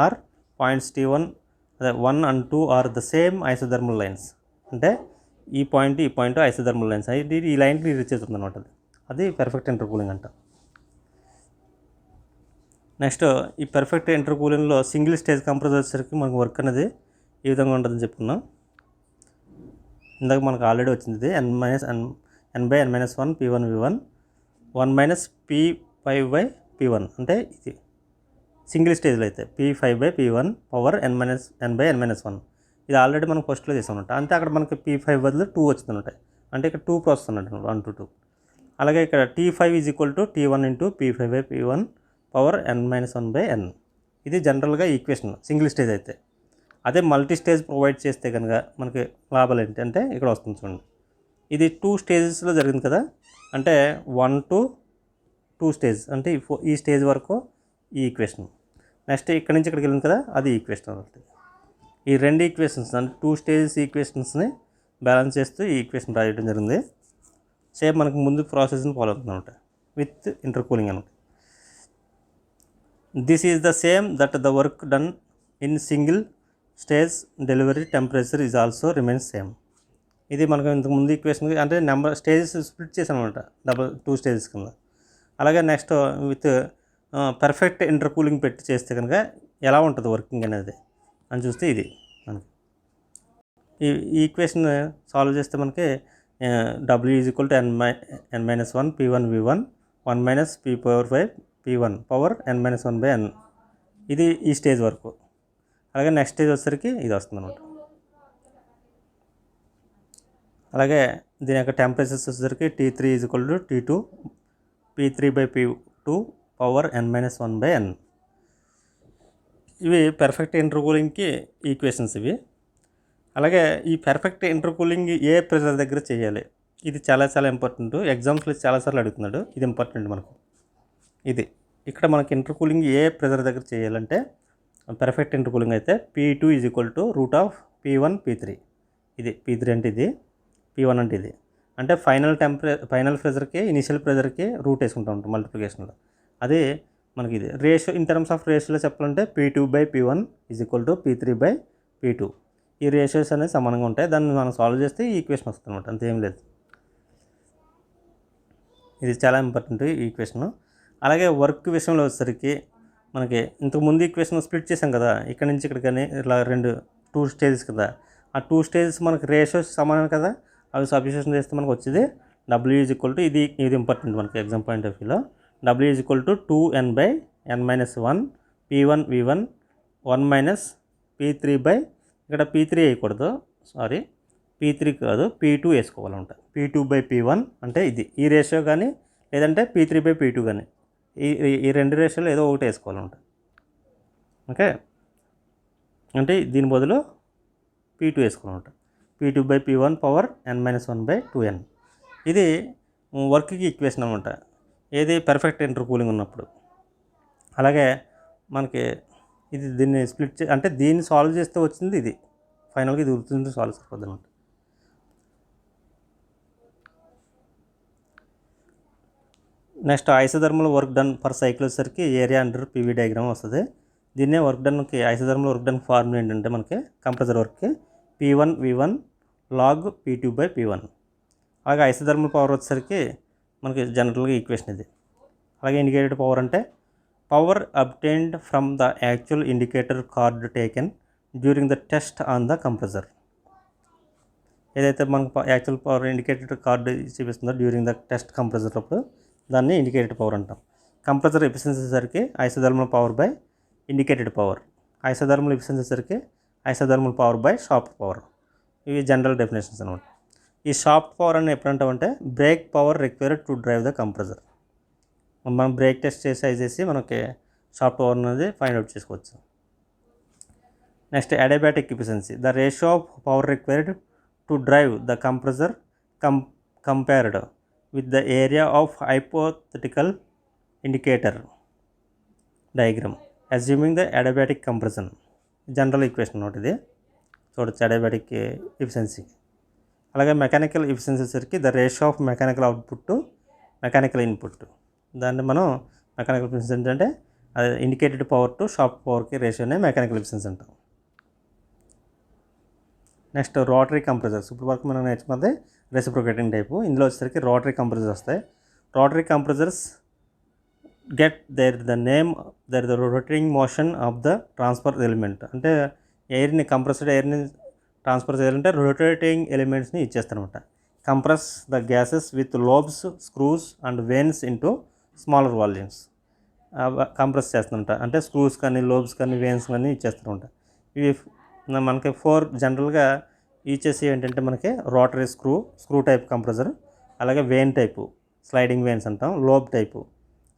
or points T1 1 and 2 are the same isothermal lines. అంటే ఈ point isothermal lines, ఈ లైన్కి reach అవుతుంది అనమాట. అది perfect intercooling అంట. Next ఈ perfect ఇంటర్ కూలింగ్లో సింగిల్ స్టేజ్ కంప్రెసర్ వచ్చేసరికి మనకు వర్క్ అనేది ఈ విధంగా ఉంటుందని చెప్పుకున్నాం. ఇందాక మనకు ఆల్రెడీ వచ్చింది n/n-1 P1 V1 1 - P5/P1, అంటే ఇది సింగిల్ స్టేజ్లో అయితే P5/P1 పవర్ n/n-1. ఇది ఆల్రెడీ మనం ఫస్ట్లో చేసాం అనమాట. అంటే అక్కడ మనకి P5 బదులు 2 వచ్చింది అనమాట. అంటే ఇక్కడ 2 ప్రాసెస్ అన్నట్టు 1 to 2. అలాగే ఇక్కడ T5 = T1 × P5/P1 power n-1/n. ఇది జనరల్గా ఈక్వేషన్ సింగిల్ స్టేజ్ అయితే. అదే మల్టీ స్టేజ్ ప్రొవైడ్ చేస్తే కనుక మనకి లాభాలు ఏంటంటే ఇక్కడ వస్తుంది చూడండి. ఇది 2 స్టేజెస్లో జరిగింది కదా, అంటే 1 to 2 స్టేజ్, అంటే ఈ స్టేజ్ వరకు ఈ ఈక్వేషన్. నెక్స్ట్ ఇక్కడ నుంచి ఇక్కడికి వెళ్ళింది కదా, అది ఈక్వేషన్ అవుతుంది. ఈ 2 ఈక్వేషన్స్ అంటే 2 స్టేజెస్ ఈక్వేషన్స్ని బ్యాలెన్స్ చేస్తూ ఈ ఈక్వేషన్ రాయడం జరిగింది. సేమ్ మనకు ముందు ప్రాసెస్ని ఫాలో అవుతుంది అనమాట విత్ ఇంటర్ కూలింగ్ అనమాట. This is the same that the work done in single stage delivery temperature is also remains same. ఇది మనకు ఇంతకు ముందు ఈక్వేషన్కి అంటే నెంబర్ స్టేజెస్ స్ప్లిట్ చేసాం అనమాట 2 స్టేజెస్ కింద. అలాగే next with perfect inter cooling పెట్టి చేస్తే కనుక ఎలా ఉంటుంది వర్కింగ్ అనేది అని చూస్తే ఇది మనకి ఈ ఈక్వేషన్ సాల్వ్ చేస్తే మనకి W = n-1 P1 V1 1 - P/5P1 power n-1/n. ఇది ఈ స్టేజ్ వరకు. అలాగే నెక్స్ట్ స్టేజ్ వచ్చేసరికి ఇది వస్తుంది అనమాట. అలాగే దీని యొక్క టెంపరేచర్స్ వచ్చేసరికి T3 = T2 P3/P2 power n-1/n. ఇవి పర్ఫెక్ట్ ఇంటర్ కూలింగ్కి ఈక్వేషన్స్ ఇవి. అలాగే ఈ పర్ఫెక్ట్ ఇంటర్ కూలింగ్ ఏ ప్రెజర్ దగ్గర చేయాలి, ఇది చాలా చాలా ఇంపార్టెంట్. ఎగ్జామ్స్లో చాలాసార్లు అడుగుతున్నాడు, ఇది ఇంపార్టెంట్ మనకు. ఇది ఇక్కడ మనకి ఇంటర్ కూలింగ్ ఏ ప్రెజర్ దగ్గర చేయాలంటే పర్ఫెక్ట్ ఇంటర్ కూలింగ్ అయితే P2 = √P1 P3. ఇది P3 అంటే ఇది, P1 అంటే ఇది. అంటే ఫైనల్ ప్రెజర్కి ఇనిషియల్ ప్రెజర్కి రూట్ వేసుకుంటూ ఉంటాం మల్టిప్లికేషన్లో. అదే మనకి ఇది రేషియో ఇన్ టర్మ్స్ ఆఫ్ రేషియోలో చెప్పాలంటే P2/P1 = P3/P2. ఈ రేషియోస్ అనేవి సమానంగా ఉంటాయి. దాన్ని మనం సాల్వ్ చేస్తే ఈ ఈక్వేషన్ వస్తుంది అనమాట, అంతేం లేదు. ఇది చాలా ఇంపార్టెంట్ ఈ ఈక్వేషన్. అలాగే వర్క్ విషయంలో వచ్చేసరికి మనకి ఇంతకు ముందు ఈక్వేషన్ స్ప్లిట్ చేసాం కదా, ఇక్కడ నుంచి ఇక్కడ కానీ ఇట్లా 2 2 స్టేజెస్ కదా, ఆ 2 స్టేజెస్ మనకి రేషియోస్ సమానం కదా, అవి సబ్స్టిట్యూషన్ చేస్తే మనకు వచ్చేది W ఈజ్ ఈక్వల్ టు ఇది ఇంపార్టెంట్ మనకి ఎగ్జామ్ పాయింట్ ఆఫ్ వ్యూలో. W is equal to 2n/n-1 P1 V1 1 minus P3 ఇక్కడ P3 వేయకూడదు, సారీ P3 కాదు P2 వేసుకోవాలంట. P2/P1 అంటే ఇది ఈ రేషియో కానీ లేదంటే P3/P2 కానీ ఈ రెండు రేషియోలో ఏదో ఒకటి వేసుకోవాలంట. ఓకే, అంటే దీని బదులు P2 వేసుకోవాలంట. P2/P1 power n-1/2n. ఇది వర్క్కి ఈక్వేషన్ అనమాట, ఏది పర్ఫెక్ట్ ఇంటర్కూలింగ్ ఉన్నప్పుడు. అలాగే మనకి ఇది దీన్ని స్ప్లిట్ అంటే దీన్ని సాల్వ్ చేస్తే వచ్చింది ఇది, ఫైనల్గా ఇది గుర్తుంటే సాల్వ్ సరిపోద్ది అనమాట. Next isothermal work done per cycle వచ్చేసరికి ఏరియా అండర్ PV డయాగ్రామ్ వస్తుంది. దీన్నే వర్క్ డన్కి ఐసోథర్మల్ వర్క్ డన్ ఫార్ములా ఏంటంటే మనకి కంప్రెసర్ వర్క్కి P1 V1 log P2/P1. అలాగే ఐసోథర్మల్ పవర్ వచ్చేసరికి మనకి జనరల్గా ఈక్వేషన్ ఇది. అలాగే ఇండికేటెడ్ పవర్ అంటే power obtained from the actual indicator card taken during the test on the compressor. ఏదైతే మనకు యాక్చువల్ పవర్ ఇండికేటెడ్ కార్డు చూపిస్తుందో డ్యూరింగ్ ద టెస్ట్ కంప్రెసర్ అప్పుడు దాన్ని ఇండికేటెడ్ పవర్ అంటాం. కంప్రెసర్ ఎఫిషియన్సీ సరికి isothermal power by indicated power, isothermal efficiency సరికి isothermal power by shaft power. ఇవి general definitions అనమాట. ఈ షాఫ్ట్ పవర్ అని ఎప్పుడంటామంటే brake power required to drive the compressor. మనం బ్రేక్ టెస్ట్ చేసి మనకి షాఫ్ట్ పవర్ అనేది ఫైండ్ అవుట్ చేసుకోవచ్చు. Next adiabatic efficiency, the ratio of power required to drive the compressor compared with the area of hypothetical indicator diagram assuming the adiabatic compression. General equation note ఇది చూడొచ్చు, adiabatic efficiency. అలాగే mechanical efficiency సరికి the ratio of mechanical output to mechanical input. దాన్ని మనం mechanical efficiency అంటే అది indicated power to shaft పవర్కి రేషియోనే మెకానికల్ ఎఫిషియన్సీ అంటాం. నెక్స్ట్ రోటరీ కంప్రెసర్స్, ఇప్పుడు వరకు మనం నేర్చుకున్నది రెసిప్రొకేటింగ్ టైపు. ఇందులో వచ్చేసరికి రోటరీ కంప్రెసర్స్ వస్తాయి. Rotary compressors get the name the rotating motion of the transfer element. అంటే ఎయిర్ని కంప్రెస్డ్ ఎయిర్ని ట్రాన్స్ఫర్ చేయాలంటే రొటేటింగ్ ఎలిమెంట్స్ని ఇచ్చేస్తారనమాట. Compress the gases with lobes screws and vanes into smaller volumes. Compress చేస్తుంట అంటే స్క్రూస్ కానీ లోబ్స్ కానీ వెయిన్స్ కానీ ఇచ్చేస్తారనమాట. ఇవి మనకి 4 జనరల్గా ఇచ్చేసి ఏంటంటే మనకి రోటరీ స్క్రూ టైప్ కంప్రెసర్, అలాగే వెయిన్ టైపు స్లైడింగ్ వెయిన్స్ అంటాం, lobe type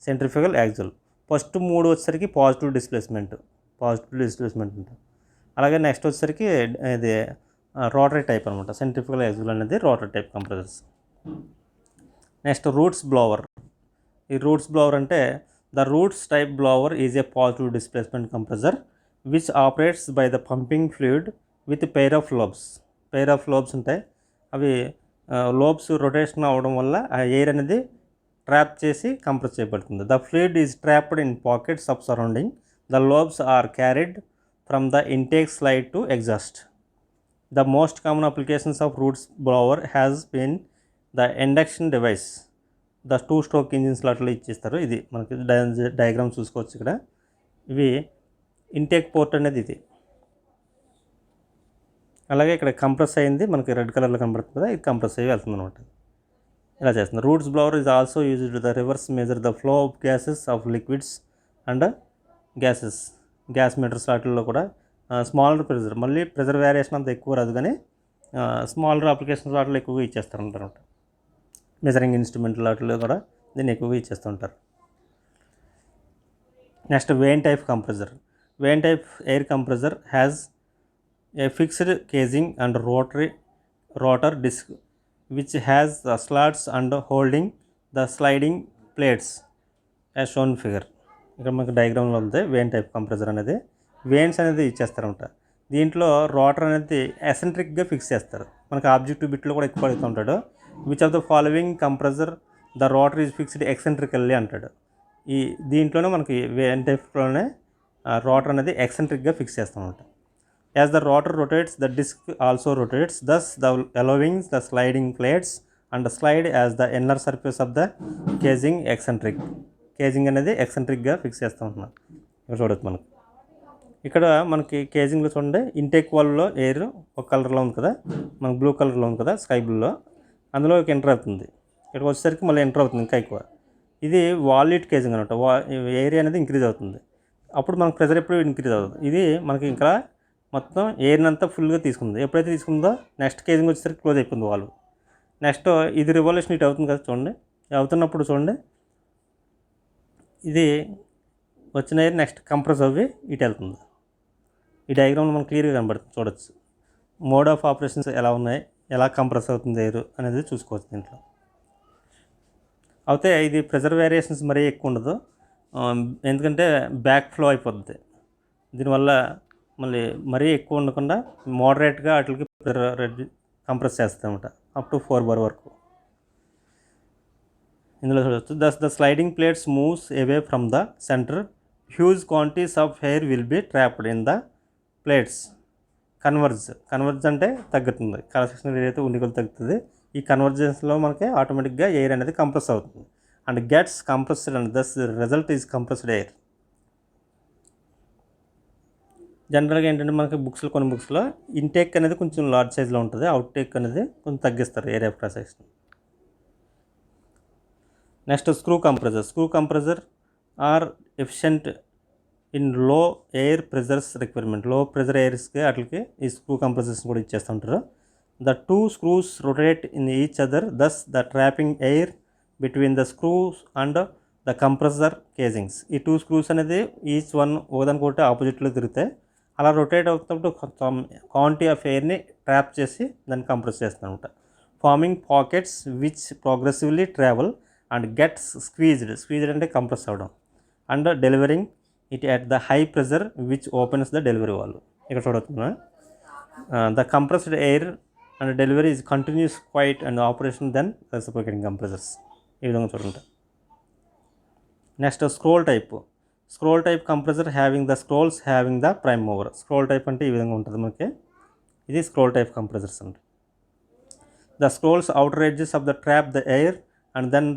centrifugal axle. First 3 వచ్చేసరికి పాజిటివ్ డిస్ప్లేస్మెంట్ అంటాం. అలాగే నెక్స్ట్ వచ్చేసరికి ఇది రోటరీ టైప్ అనమాట, సెంట్రిఫ్యూగల్ యాక్సిల్ అనేది rotary type compressors. Next roots blower. ఈ రూట్స్ బ్లోవర్ అంటే the roots type blower is a positive displacement compressor which operates by the pumping fluid with pair of lobes ఉంటాయి. అవి lobes rotation అవ్వడం వల్ల ఆ air అనేది trap చేసి compress చేయబడుతుంది. The fluid is trapped in pockets of surrounding. The lobes are carried from the intake slide to exhaust. The most common applications of Roots blower has been the induction device. The 2 stroke engines అట్లా ఇచ్చిస్తారు. ఇది మనకి diagram చూసుకోవచ్చు ఇక్కడ. ఇవి intake port అనేది ఇది. అలాగే ఇక్కడ కంప్రెస్ అయింది మనకి రెడ్ కలర్లో కనబడుతుంది కదా, ఇది కంప్రెస్ అయ్యి వెళ్తుంది అనమాట. ఇలా చేస్తుంది. Roots blower is also used the reverse measure the flow of gases of liquids and gas meters వాటిల్లో కూడా స్మాలర్ ప్రెజర్, మళ్ళీ ప్రెజర్ వేరియేషన్ అంత ఎక్కువ రాదు కానీ స్మాలర్ అప్లికేషన్స్ వాటిలో ఎక్కువగా ఇచ్చేస్తారు. మెజరింగ్ ఇన్స్ట్రుమెంట్ వాటిలో కూడా దీన్ని ఎక్కువగా ఇచ్చేస్తుంటారు. Next vane type compressor. Vane type air compressor has a fixed casing and rotor disc which has the slots and holding the sliding plates as shown figure. ఇక్కడ మనకు డయాగ్రామ్లో ఉంది వెయిన్ టైప్ కంప్రెసర్ అనేది. Veins అనేది ఇచ్చేస్తారంట. దీంట్లో rotor అనేది ఎసెంట్రిక్గా fix చేస్తారు. మనకు objective బిట్లో కూడా ఎక్కువ అడుగుతూ ఉంటాడు. Which of the following compressor the rotor is fixed eccentrically అంటాడు. ఈ దీంట్లోనే మనకి వెయిన్ టైప్లోనే రోటర్ అనేది ఎక్సెంట్రిక్గా ఫిక్స్ చేస్తామంట. As the rotor rotates, the disc also rotates, thus allowing the sliding plates and slide as the inner surface of the casing eccentric. Caging అనేది ఎక్సెంట్రిక్గా ఫిక్స్ చేస్తూ ఉంటున్నాం. ఇక్కడ చూడొచ్చు మనకు ఇక్కడ మనకి కేజింగ్లో చూడండి, ఇంటేక్ వాల్వ్లో ఎయిర్ ఒక కలర్లో ఉంది కదా, మనకు బ్లూ కలర్లో ఉంది కదా, స్కై బ్లూలో, అందులో ఎంటర్ అవుతుంది. ఇక్కడికి వచ్చేసరికి మళ్ళీ ఎంటర్ అవుతుంది ఇంకా ఎక్కువ. ఇది వాల్యూట్ కేజింగ్ అనమాట. ఏరియా అనేది ఇంక్రీజ్ అవుతుంది. అప్పుడు మనకు ప్రెజర్ ఎప్పుడు ఇంక్రీజ్ అవుతుంది. ఇది మనకి ఇంకా మొత్తం ఎయిర్ని అంతా ఫుల్గా తీసుకుంది. ఎప్పుడైతే తీసుకుందో నెక్స్ట్ కేజింగ్ వచ్చేసరికి క్లోజ్ అయిపోతుంది వాల్వ్. నెక్స్ట్ ఇది రివల్యూషన్ ఇటు అవుతుంది కదా చూడండి, అవుతున్నప్పుడు చూడండి, ఇది వచ్చిన ఎయిర్ నెక్స్ట్ కంప్రెస్ అవ్వి ఇటు వెళ్తుంది. ఈ డయాగ్రామ్లో మనకు క్లియర్గా కనబడుతుంది, చూడొచ్చు. మోడ్ ఆఫ్ ఆపరేషన్స్ ఎలా ఉన్నాయి, ఎలా కంప్రెస్ అవుతుంది ఎయిర్ అనేది చూసుకోవచ్చు దీంట్లో. అయితే ఇది ప్రెజర్ వేరియేషన్స్ మరీ ఎక్కువ ఉండదు, ఎందుకంటే బ్యాక్ ఫ్లో అయిపోతుంది. దీనివల్ల మళ్ళీ మరీ ఎక్కువ ఉండకుండా మోడరేట్గా వాటికి ప్రెజర్ కంప్రెస్ చేస్తామన్నమాట, అప్ టు 4 bar వరకు. ఇందులో చూడవచ్చు, thus the sliding plates moves away from the centre, huge quantities of air will be trapped in the plates. Converge అంటే తగ్గుతుంది, క్రాస్ సెక్షనల్ ఏరియా అయితే ఉండికొలు తగ్గుతుంది. ఈ కన్వర్జెన్స్లో మనకి ఆటోమేటిక్గా ఎయిర్ అనేది కంప్రెస్ అవుతుంది and gets compressed and thus result is compressed air. జనరల్గా ఏంటంటే మనకి కొన్ని బుక్స్లో ఇంటేక్ అనేది కొంచెం లార్జ్ సైజ్లో ఉంటుంది, అవుట్ టేక్ అనేది కొంచెం తగ్గిస్తారు area of cross section. Next screw compressor are efficient in low air pressures requirement. Low pressure ఎయిర్స్కి వాటికి ఈ స్క్రూ కంప్రెసర్స్ కూడా ఇచ్చేస్తుంటారు. The 2 screws rotate in each other, thus the trapping air between the screws and the compressor casings. ఈ 2 screws అనేది each one ఒకదానికొకటి ఆపోజిట్లో తిరుగుతాయి. అలా రొటేట్ అవుతున్నప్పుడు క్వాంటిటీ ఆఫ్ ఎయిర్ని ట్రాప్ చేసి దాన్ని కంప్రెస్ చేస్తుంది అనమాట. Forming pockets which progressively travel and gets squeezed అంటే కంప్రెస్ అవ్వడం, and delivering it at the high pressure which opens the delivery valve. ఇక్కడ చూడవుతున్నా, the compressed air and delivery is continuous quiet and operation than reciprocating compressors. ఈ విధంగా చూడండి. Next scroll type compressor having the scrolls having the prime mover. Scroll type అంటే ఈ విధంగా ఉంటుంది మనకి, ఇది స్క్రోల్ టైప్ కంప్రెసర్స్ అండి. The scrolls outer edges of the trap the air and then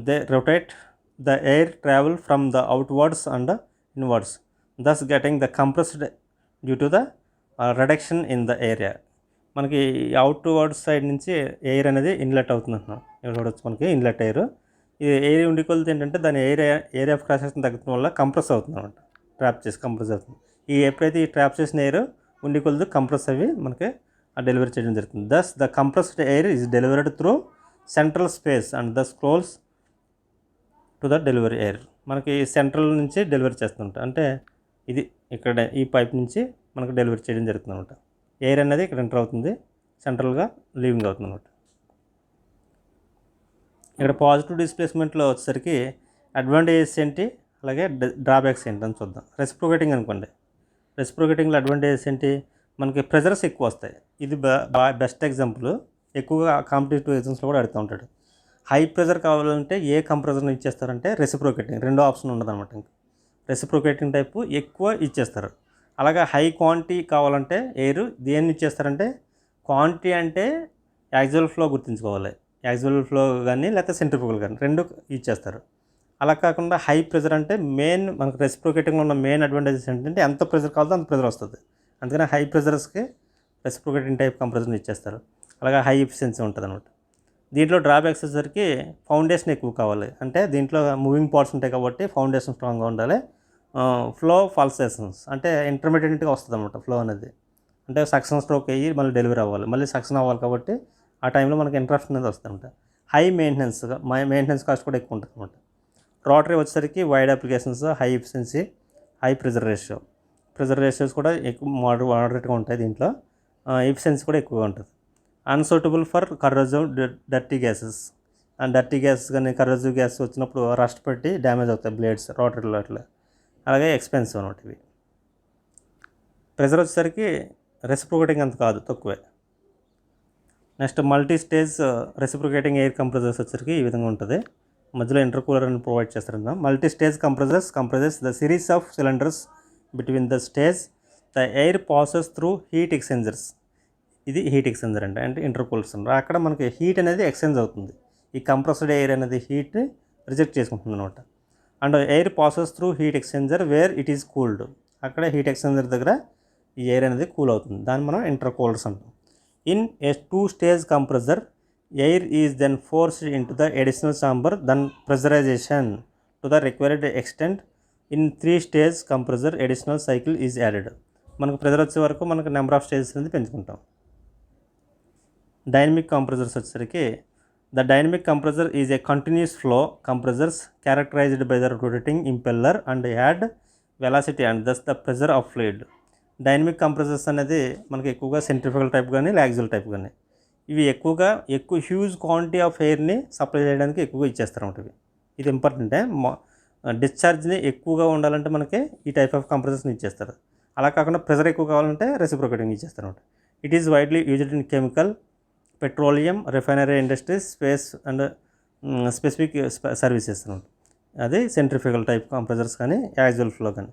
they rotate the air travel from the outwards and inwards, thus getting the compressed due to the reduction in the area. మనకి outward side నుంచి air అనేది inlet అవుతుంది అంటున్నాం. ఇక్కడ చూడవచ్చు మనకి inlet air. ఈ air ఉండికొలితే ఏంటంటే దాని ఏరియా ఆఫ్ క్రాస్ సెక్షన్ తగ్గడం వల్ల కంప్రెస్ అవుతుంది అనమాట, ట్రాప్ చేసి కంప్రెస్ అవుతుంది. ఎప్పుడైతే ఈ ట్రాప్ చేసిన ఎయిర్ ఉండికొలితే కంప్రెస్ అవి మనకి డెలివరీ చేయడం జరుగుతుంది. Thus the compressed air is delivered through central space and the close to the delivery air. మనకి సెంట్రల్ నుంచి డెలివరీ చేస్తుంటాం, అంటే ఇది ఇక్కడ ఈ పైప్ నుంచి మనకు డెలివరీ చేయడం జరుగుతుంది అనమాట. ఎయిర్ అనేది ఇక్కడ ఎంటర్ అవుతుంది, సెంట్రల్గా లీవింగ్ అవుతుంది అనమాట. ఇక్కడ పాజిటివ్ డిస్ప్లేస్మెంట్లో వచ్చేసరికి అడ్వాంటేజెస్ ఏంటి, అలాగే డ్రాబ్యాక్స్ ఏంటి అని చూద్దాం. రెసిప్రొకేటింగ్ అనుకోండి, రెసిప్రొకేటింగ్లో అడ్వాంటేజెస్ ఏంటి, మనకి ప్రెజర్స్ ఎక్కువ వస్తాయి. ఇది బెస్ట్ ఎగ్జాంపుల్. ఎక్కువగా కాంపిటేటివ్ ఎగ్జామ్స్లో కూడా అడుగుతూ ఉంటాడు. హై ప్రెజర్ కావాలంటే ఏ కంప్రెసర్ని ఇచ్చేస్తారంటే రెసిప్రొకేటింగ్, రెండో ఆప్షన్ ఉండదు అనమాట. ఇంకా రెసిప్రొకేటింగ్ టైపు ఎక్కువ ఇచ్చేస్తారు. అలాగే హై క్వాంటిటీ కావాలంటే ఎయిర్ దేన్ని ఇచ్చేస్తారంటే, క్వాంటిటీ అంటే యాక్చువల్ ఫ్లో గుర్తుంచుకోవాలి, యాక్చువల్ ఫ్లో కానీ లేకపోతే సెంట్రిఫ్యూగల్ కానీ రెండు ఇచ్చేస్తారు. అలా కాకుండా హై ప్రెజర్ అంటే మనకు రెసిప్రొకేటింగ్లో ఉన్న మెయిన్ అడ్వాంటేజెస్ ఏంటంటే ఎంత ప్రెజర్ కావాలో అంత ప్రెజర్ వస్తుంది. అందుకని హై ప్రెజర్స్కి రెసిప్రొకేటింగ్ టైప్ కంప్రెసర్ని ఇచ్చేస్తారు. అలాగే హై ఎఫిషియన్సీ ఉంటుంది అనమాట. దీంట్లో డ్రాబ్యాక్స్ వచ్చేసరికి ఫౌండేషన్ ఎక్కువ కావాలి, అంటే దీంట్లో మూవింగ్ పార్ట్స్ ఉంటాయి కాబట్టి ఫౌండేషన్ స్ట్రాంగ్గా ఉండాలి. ఫ్లో పల్సేషన్స్ అంటే ఇంటర్మీడియట్గా వస్తుంది అనమాట. ఫ్లో అనేది అంటే సక్షన్ స్ట్రోక్ అయ్యి మళ్ళీ డెలివరీ అవ్వాలి, మళ్ళీ సక్షన్ అవ్వాలి కాబట్టి ఆ టైంలో మనకి ఇంటరప్షన్ అనేది వస్తుంది అనమాట. హై మెయింటెనెన్స్ కాస్ట్ కూడా ఎక్కువ ఉంటుంది అనమాట. రోటరీ వచ్చేసరికి wide applications, high efficiency, high pressure ratios కూడా ఎక్కువ మోడరేట్గా ఉంటాయి. దీంట్లో ఎఫిషియన్సీ కూడా ఎక్కువగా ఉంటుంది. Unsuitable for corrosive dirty gases, and dirty gas కానీ కర్రోజివ్ గ్యాస్ వచ్చినప్పుడు రస్ట్ పెట్టి డ్యామేజ్ అవుతాయి బ్లేడ్స్ రోటరీలో అట్లా. అలాగే ఎక్స్పెన్సివ్ అనమాట ఇవి. ప్రెజర్ వచ్చేసరికి రెసిప్రొకేటింగ్ అంత కాదు, తక్కువే. Next multi stage reciprocating air compressors వచ్చేసరికి ఈ విధంగా ఉంటుంది. మధ్యలో ఇంటర్కూలర్ అని ప్రొవైడ్ చేస్తారన్న. Multi stage compressors the series of cylinders between the stage the air passes through heat exchangers. ఇది హీట్ ఎక్స్చేంజర్ అంటే ఇంటర్కూలర్స్ అన్నారు. అక్కడ మనకి హీట్ అనేది ఎక్స్చేంజ్ అవుతుంది. ఈ కంప్రెస్డ్ ఎయిర్ అనేది హీట్ని రిజెక్ట్ చేసుకుంటుంది అనమాట. And air passes through heat exchanger where it is cooled. అక్కడ హీట్ ఎక్స్చేంజర్ దగ్గర ఈ ఎయిర్ అనేది కూల్ అవుతుంది. దాన్ని మనం ఇంటర్కూలర్స్ అంటాం. In a 2-stage compressor, air is then forced into the additional chamber, then pressurization to the required extent. In 3-stage compressor, additional cycle is added. మనకు pressure వచ్చే వరకు మనకు నెంబర్ ఆఫ్ స్టేజెస్ అనేది పెంచుకుంటాం. డైనమిక్ కంప్రెసర్స్ వచ్చేసరికి the dynamic compressor is a continuous flow compressors characterized by the rotating impeller and add velocity and thus the pressure of fluid. Dynamic compressors అనేది మనకి ఎక్కువగా సెంట్రిఫ్యూగల్ టైప్ కానీ axial type కానీ ఇవి ఎక్కువ హ్యూజ్ క్వాంటిటీ ఆఫ్ ఎయిర్ని supply చేయడానికి ఎక్కువగా ఇచ్చేస్తారు ఉంటుంది. ఇది ఇంపార్టెంటే. డిశ్చార్జ్ని ఎక్కువగా ఉండాలంటే మనకి ఈ టైప్ ఆఫ్ కంప్రెసర్స్ని ఇచ్చేస్తారు. అలా కాకుండా ప్రెజర్ ఎక్కువ కావాలంటే రెసిప్రోకేటింగ్ ఇచ్చేస్తారు అనమాట. It is widely used in chemical, petroleum, refinery industries, space and specific services అనమాట. అది సెంట్రిఫ్యూగల్ టైప్ కంప్రెసర్స్ కానీ యాక్సియల్ ఫ్లో కానీ.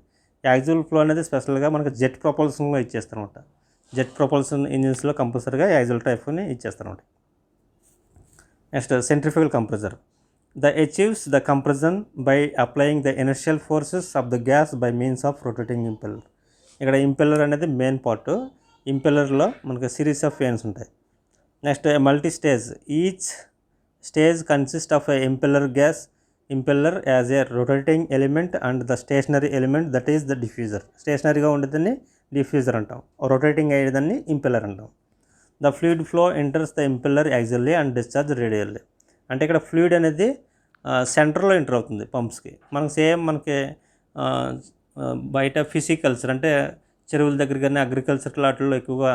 యాక్సియల్ ఫ్లో అనేది స్పెషల్గా మనకు జెట్ ప్రొపల్షన్లో ఇచ్చేస్తారనమాట. జెట్ ప్రొపల్షన్ ఇంజిన్స్లో కంపల్సరీగా యాక్సియల్ టైప్ని ఇచ్చేస్తారనమాట. Next centrifugal compressor achieves the compression by applying the inertial forces of the gas by means of rotating impeller. ఇక్కడ ఇంపెల్లర్ అనేది మెయిన్ పార్ట్. ఇంపెల్లర్లో మనకు సిరీస్ ఆఫ్ ఫేన్స్ ఉంటాయి. Next multi stage. Each stage consist of a impeller as a rotating element and the stationary element that is the diffuser. స్టేషనరీగా ఉండేదాన్ని diffuser అంటాం, రొటేటింగ్ అయ్యేదాన్ని ఇంపెల్లర్ అంటాం. The fluid flow enters the impeller axially and discharge radially. అంటే ఇక్కడ fluid అనేది సెంటర్లో ఎంటర్ అవుతుంది పంప్స్కి. మనకి బయట ఫిజికల్చర్ అంటే చెరువుల దగ్గర కానీ అగ్రికల్చర్ వాటిల్లో ఎక్కువగా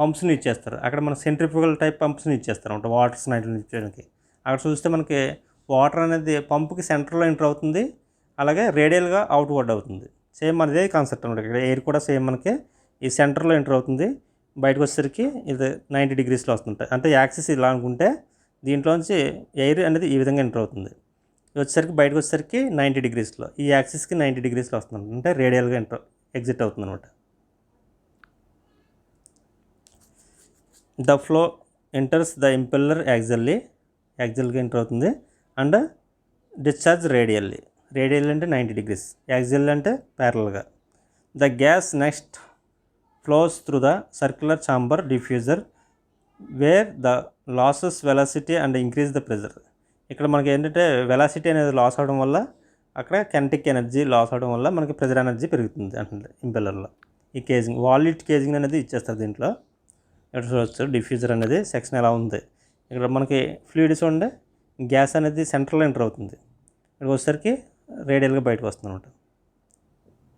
పంప్స్ని ఇచ్చేస్తారు. అక్కడ మన సెంట్రిఫ్యూగల్ టైప్ పంప్స్ని ఇచ్చేస్తారు అంటే వాటర్స్ నైట్ని ఇచ్చేయడానికి. అక్కడ చూస్తే మనకి వాటర్ అనేది పంపుకి సెంటర్లో ఎంటర్ అవుతుంది, అలాగే రేడియల్గా అవుట్వర్డ్ అవుతుంది. సేమ్ అదే కాన్సెప్ట్ అనమాట. ఇక్కడ ఎయిర్ కూడా సేమ్ మనకి ఈ సెంటర్లో ఎంటర్ అవుతుంది, బయటకు వచ్చేసరికి ఇది 90 degreesలో వస్తుంటాయి. అంటే యాక్సిస్ ఇలా అనుకుంటే దీంట్లోంచి ఎయిర్ అనేది ఈ విధంగా ఎంటర్ అవుతుంది, వచ్చేసరికి బయటకు వచ్చేసరికి 90 degreesలో, ఈ యాక్సిస్కి 90 degreesలో వస్తుంది. అంటే రేడియల్గా ఎగ్జిట్ అవుతుంది అనమాట. The flow enters the impeller యాక్సియల్గా ఎంటర్ అవుతుంది అండ్ డిశ్చార్జ్ రేడియల్లీ అంటే 90 degrees, యాక్సియల్ అంటే ప్యారలల్గా. The gas next flows through the circular chamber diffuser where the losses velocity and increase the pressure. ఇక్కడ మనకి ఏంటంటే వెలాసిటీ అనేది లాస్ అవడం వల్ల అక్కడ కెనెటిక్ ఎనర్జీ లాస్ అవడం వల్ల మనకి ప్రెజర్ ఎనర్జీ పెరుగుతుంది అంటే ఇంపెల్లర్లో. ఈ కేజింగ్ వాల్యూట్ కేజింగ్ అనేది ఇచ్చేస్తారు దీంట్లో. ఇక్కడ చూడవచ్చు డిఫ్యూజర్ అనేది సెక్షన్ ఎలా ఉంది. ఇక్కడ మనకి ఫ్లూయిడ్స్ ఉండే గ్యాస్ అనేది సెంట్రల్లో ఎంటర్ అవుతుంది, ఇక్కడ వచ్చేసరికి రేడియల్గా బయటకు వస్తుంది అనమాట,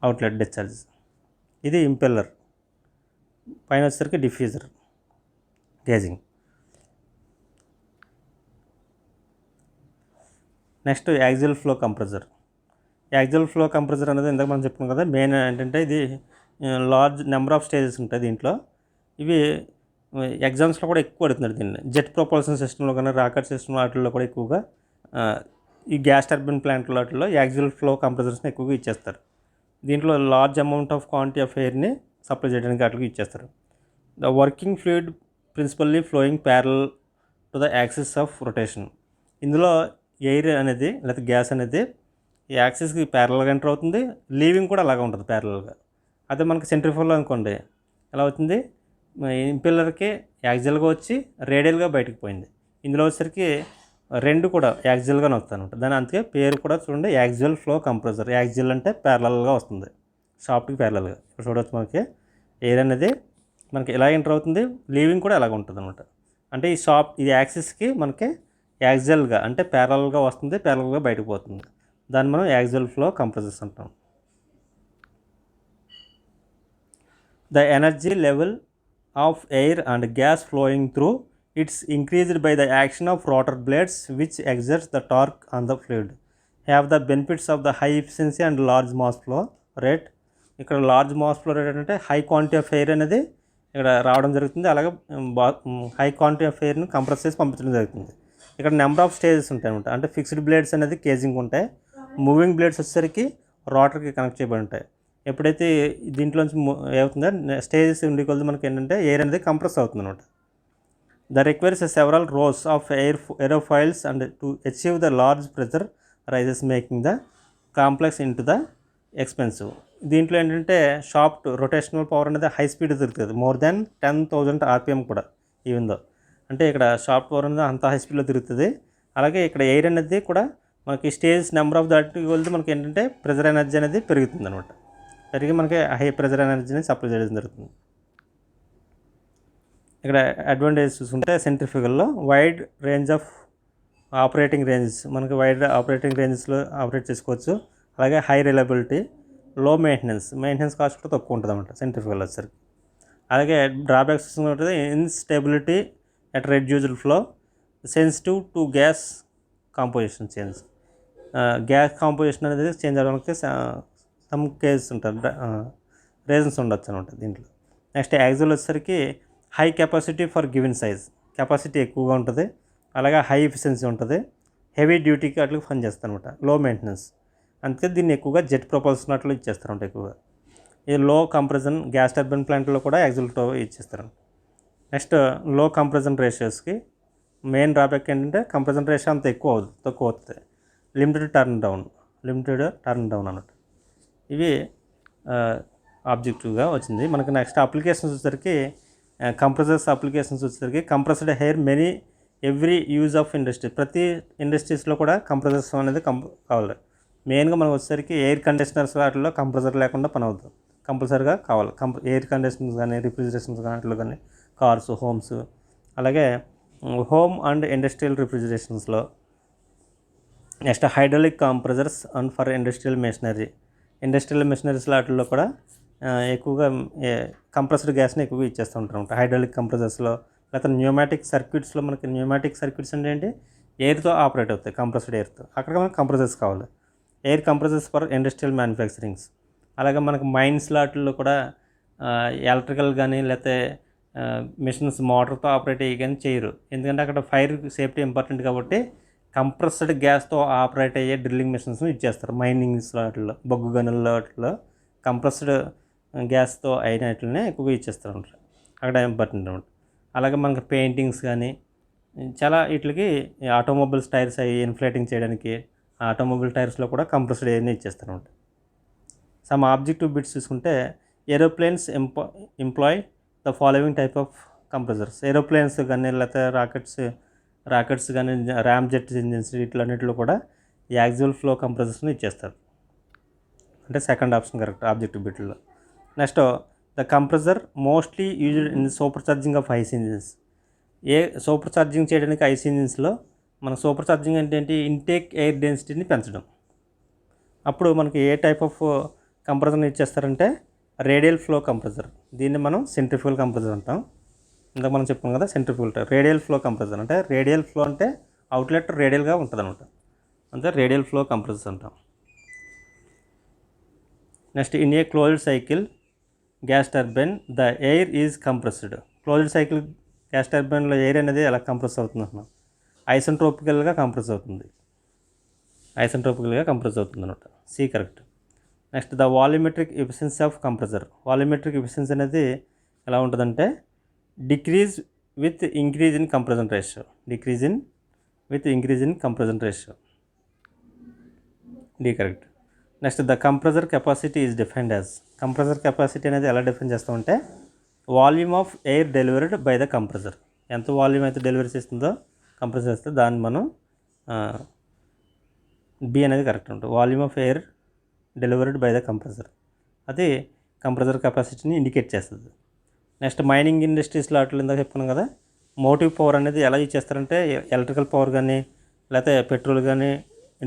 అవుట్లెట్ డిశ్చార్జ్. ఇది ఇంపెల్లర్. పైన వచ్చేసరికి diffuser gauging. Next axial flow compressor. Axial flow compressor అనేది ఇందాక మనం చెప్పుకున్నాం కదా, మెయిన్ ఏంటంటే ఇది లార్జ్ నెంబర్ ఆఫ్ స్టేజెస్ ఉంటాయి దీంట్లో. ఇవి ఎగ్జామ్స్లో కూడా ఎక్కువ అడుగుతున్నారు దీన్ని. జెట్ ప్రొపల్షన్ సిస్టంలో కానీ రాకెట్ సిస్టమ్ వాటిల్లో కూడా ఎక్కువగా ఈ గ్యాస్ టర్బైన్ ప్లాంట్ వాటిల్లో యాక్సియల్ ఫ్లో కంప్రెసర్స్ని ఎక్కువగా ఇచ్చేస్తారు. దీంట్లో large amount of quantity of ఎయిర్ని సప్లై చేయడానికి వాటికి ఇచ్చేస్తారు. The working fluid principally flowing parallel to the axis of rotation. ఇందులో ఎయిర్ అనేది లేదా గ్యాస్ అనేది ఈ యాక్సిస్కి ప్యారల్గా ఎంటర్ అవుతుంది, లీవింగ్ కూడా అలాగే ఉంటుంది ప్యారల్గా. అదే మనకి సెంట్రిఫ్యూగల్ అనుకోండి ఎలా అవుతుంది, ఇంపెల్లర్కి యాక్సియల్గా వచ్చి రేడియల్గా బయటకు పోయింది. ఇందులో వచ్చేసరికి రెండు కూడా యాక్సియల్గానే వస్తాను అనమాట. దాని అందుకే పేరు కూడా చూడండి యాక్సియల్ ఫ్లో కంప్రెసర్. యాక్సియల్ అంటే ప్యారలల్గా వస్తుంది, షాఫ్ట్కి ప్యారలల్గా. ఇప్పుడు చూడవచ్చు మనకి ఎయిర్ అనేది మనకి ఎలా ఎంటర్ అవుతుంది, లీవింగ్ కూడా అలాగ ఉంటుంది అనమాట. అంటే ఈ యాక్సిస్కి మనకి యాక్సియల్గా అంటే ప్యారలల్గా వస్తుంది, ప్యారలల్గా బయటకు పోతుంది. దాన్ని మనం యాక్సియల్ ఫ్లో కంప్రెసర్స్ అంటాం. The energy level of air and gas flowing through it's increased by the action of rotor blades which exerts the torque on the fluid, have the benefits of the high efficiency and large mass flow rate. ఇక్కడ large mass flow rate అంటే high quantity of air అనేది ఇక్కడ రావడం జరుగుతుంది, అలాగే high quantity of ఎయిర్ని compress చేసి పంపించడం జరుగుతుంది. ఇక్కడ నెంబర్ ఆఫ్ స్టేజెస్ ఉంటాయి అనమాట. అంటే ఫిక్స్డ్ బ్లేడ్స్ అనేది కేజింగ్ ఉంటాయి, మూవింగ్ బ్లేడ్స్ వచ్చేసరికి రోటర్కి కనెక్ట్ చేయబడి ఉంటాయి. ఎప్పుడైతే దీంట్లోంచి ఏమవుతుందో స్టేజెస్ ఉండే కొద్ది మనకి ఏంటంటే ఎయిర్ అనేది కంప్రెస్ అవుతుంది అనమాట. The requires several rows of aerofoils and to achieve the large pressure rises making the complex in to the expensive. దీంట్లో ఏంటంటే షాఫ్ట్ రొటేషనల్ పవర్ అనేది హై స్పీడ్ తిరుగుతుంది, మోర్ దాన్ 10,000 ఆర్పిఎం కూడా ఈవెందో. అంటే ఇక్కడ షాఫ్ట్ పవర్ అనేది అంత హై స్పీడ్లో తిరుగుతుంది. అలాగే ఇక్కడ ఎయిర్ అనేది కూడా మనకి స్టేజ్ నెంబర్ ఆఫ్ దట్ వెళ్తే మనకి ఏంటంటే ప్రెజర్ ఎనర్జీ అనేది పెరుగుతుంది అనమాట. పెరిగి మనకి హై ప్రెజర్ ఎనర్జీని సప్లై చేయడం జరుగుతుంది. ఇక్కడ అడ్వాంటేజ్ చూసుకుంటే సెంట్రిఫ్యూగల్లో wide range of operating ranges, మనకి వైడ్ ఆపరేటింగ్ రేంజెస్లో ఆపరేట్ చేసుకోవచ్చు. అలాగే high reliability, low maintenance cost కూడా తక్కువ ఉంటుంది అన్నమాట సెంట్రిఫ్యూగల్ వచ్చేసరికి. అలాగే డ్రాబ్యాక్స్ చూసుకుంటే instability at reduced flow, sensitive to gas composition change. Gas composition అనేది చేంజ్ అవ్వడానికి సమ్ కేసెస్ ఉంటుంది, రీజన్స్ ఉండొచ్చు అనమాట దీంట్లో. నెక్స్ట్ యాక్సిల్ వచ్చేసరికి high capacity for given size, capacity ఎక్కువగా ఉంటుంది. అలాగే హై ఎఫిషియన్సీ ఉంటుంది, హెవీ డ్యూటీకి అట్లా పనిచేస్తారు అనమాట. లో మెయింటెనెన్స్, అందుకే దీన్ని ఎక్కువగా జెట్ ప్రొపల్షన్ అట్లా ఇచ్చేస్తారంట ఎక్కువగా. ఇది లో కంప్రెషన్ గ్యాస్ టర్బైన్ ప్లాంట్లో కూడా యాక్సిల్తో ఇచ్చేస్తారు. నెక్స్ట్ లో కంప్రెషన్ రేషియోస్కి మెయిన్ డ్రాబ్యాక్ ఏంటంటే కంప్రెషన్ రేషియో అంత తక్కువ అవుతుంది. లిమిటెడ్ టర్న్ డౌన్ అన్నట్టు. ఇవి ఆబ్జెక్టివ్గా వచ్చింది. మనకి నెక్స్ట్ అప్లికేషన్స్ వచ్చేసరికి కంప్రెసర్స్ అప్లికేషన్స్ వచ్చేసరికి compressed hair many every use of industry, ప్రతి ఇండస్ట్రీస్లో కూడా కంప్రెసర్స్ అనేది కావాలి. మెయిన్గా మనకు వచ్చేసరికి ఎయిర్ కండిషనర్స్ వాటిలో కంప్రెసర్ లేకుండా పని అవుతుంది, కంపల్సరీగా కావాలి. ఎయిర్ కండిషనర్స్ కానీ రిఫ్రిజిరేషన్స్ కానీ అట్లా కానీ కార్స్, హోమ్స్, అలాగే హోమ్ అండ్ ఇండస్ట్రియల్ రిఫ్రిజిరేషన్స్లో. Next hydraulic compressors and for industrial machineries వాటిల్లో కూడా ఎక్కువగా కంప్రెస్డ్ గ్యాస్ని ఎక్కువగా ఇచ్చేస్తూ ఉంటారు అనమాట హైడ్రాలిక్ కంప్రెసర్స్లో. లేకపోతే న్యూమాటిక్ సర్క్యూట్స్లో, మనకి న్యూమాటిక్ సర్క్యూట్స్ అంటే ఏంటి, ఎయిర్తో ఆపరేట్ అవుతాయి, కంప్రెస్డ్ ఎయిర్తో. అక్కడ మనకి కంప్రెసర్స్ కావాలి, air compressors for industrial manufacturings. అలాగే మనకి మైన్స్ వాటిల్లో కూడా ఎలక్ట్రికల్ కానీ లేకపోతే మిషన్స్ మోటార్తో ఆపరేట్ అయ్యి కానీ చేయరు, ఎందుకంటే అక్కడ ఫైర్ సేఫ్టీ ఇంపార్టెంట్ కాబట్టి కంప్రెస్డ్ గ్యాస్తో ఆపరేట్ అయ్యే డ్రిల్లింగ్ మిషన్స్ని ఇచ్చేస్తారు. మైనింగ్స్ వాటిల్లో, బొగ్గు గనుల వాటిల్లో కంప్రెస్డ్ గ్యాస్తో అయిన వాటిని ఎక్కువగా ఇచ్చేస్తారు అనమాట, అక్కడ ఇంపార్టెంట్ అనమాట. అలాగే మనకి పెయింటింగ్స్ కానీ చాలా వీటికి ఆటోమొబైల్స్ టైర్స్ అవి ఇన్ఫ్లేటింగ్ చేయడానికి ఆటోమొబైల్ టైర్స్లో కూడా కంప్రెస్డ్ ఎయిర్ని ఇచ్చేస్తారు అనమాట. సమ్ ఆబ్జెక్టివ్ బిట్స్ చూసుకుంటే aeroplanes employ the following type of compressors. Aeroplanes కానీ లేకపోతే రాకెట్స్ కానీ ర్యామ్ జెట్ ఇంజిన్స్ వీటిలన్నింటిలో కూడా యాక్సియల్ ఫ్లో కంప్రెసర్స్ని ఇచ్చేస్తారు. అంటే సెకండ్ ఆప్షన్ కరెక్ట్ ఆబ్జెక్టివ్ బిట్లో. Next the compressor mostly used in supercharging of IC engines. Supercharging చేయడానికి IC ఇంజిన్స్లో మన సూపర్ ఛార్జింగ్ అంటే ఏంటి, ఇంటేక్ ఎయిర్ డెన్సిటీని పెంచడం. అప్పుడు మనకి ఏ టైప్ ఆఫ్ కంప్రెసర్ని ఇచ్చేస్తారంటే రేడియల్ ఫ్లో కంప్రెసర్. దీన్ని మనం సెంట్రిఫ్యూగల్ కంప్రెసర్ అంటాం. ఇందాక మనం చెప్పాం కదా సెంట్రిఫ్యూగల్. రేడియల్ ఫ్లో కంప్రెసర్ అంటే రేడియల్ ఫ్లో అంటే అవుట్లెట్ రేడియల్గా ఉంటుంది అనమాట, అంటే రేడియల్ ఫ్లో కంప్రెసర్ అంటాం. Next in a closed cycle gas turbine the air is compressed. Closed cycle gas టర్బైన్లో ఎయిర్ అనేది ఎలా కంప్రెస్ అవుతుంది అంటున్నాం, ఐసెంట్రోపికల్గా కంప్రెస్ అవుతుంది అనమాట. C correct. Next the volumetric efficiency of compressor. Volumetric efficiency అనేది ఎలా ఉంటుందంటే decrease with increase in compression ratio. D correct. Next the compressor capacity is defined as. Compressor capacity అనేది ఎలా డిఫైన్ చేస్తామంటే volume of air delivered by the compressor. ఎంత volume అయితే delivery చేస్తుందో compressor చేస్తే దాన్ని మనం బి అనేది కరెక్ట్ ఉంటుంది. Volume of air delivered by the compressor, అది కంప్రెసర్ కెపాసిటీని ఇండికేట్ చేస్తుంది. నెక్స్ట్ మైనింగ్ ఇండస్ట్రీస్లో అట్లా ఇందాక చెప్పుకున్నాం కదా, మోటివ్ పవర్ అనేది ఎలా ఇచ్చేస్తారంటే ఎలక్ట్రికల్ పవర్ కానీ లేకపోతే పెట్రోల్ కానీ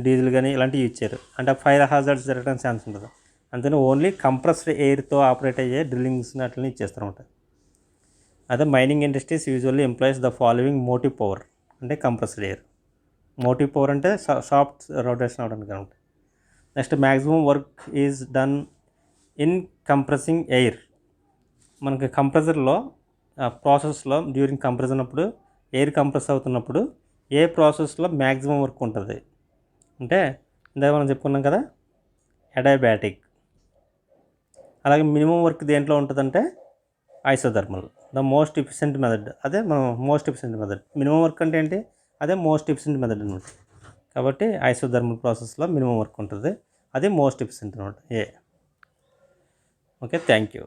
డీజిల్ కానీ ఇలాంటివి ఇచ్చారు, అంటే ఫైర్ హాజర్డ్స్ జరగడానికి ఛాన్స్ ఉంటుంది. అంతేనా ఓన్లీ కంప్రెస్డ్ ఎయిర్తో ఆపరేట్ అయ్యే డ్రిల్లింగ్స్ అట్లని ఇచ్చేస్తారన్నమాట. అదే mining industries usually employees the following motive power, అంటే కంప్రెస్డ్ ఎయిర్. మోటివ్ పవర్ అంటే సాఫ్ట్ రొటేషన్ అవడానికి అనమాట. Next maximum work is done in compressing air. మనకి కంప్రెసర్లో ప్రాసెస్లో డ్యూరింగ్ కంప్రెషన్ అప్పుడు ఎయిర్ కంప్రెస్ అవుతున్నప్పుడు ఏ ప్రాసెస్లో మ్యాక్సిమం వర్క్ ఉంటుంది అంటే ఇందాక మనం చెప్పుకున్నాం కదా అడియాబాటిక్. అలాగే మినిమం వర్క్ దేంట్లో ఉంటుందంటే isothermal, the most efficient method. అదే మనం most efficient method. Minimum work అంటే ఏంటి, అదే మోస్ట్ ఎఫిషియెంట్ మెథడ్ అనమాట. కాబట్టి ఐసోథర్మల్ ప్రాసెస్లో మినిమం వర్క్ ఉంటుంది, అది మోస్ట్ ఎఫిషియెంట్ అనమాట. ఏ ఓకే, థ్యాంక్ యూ.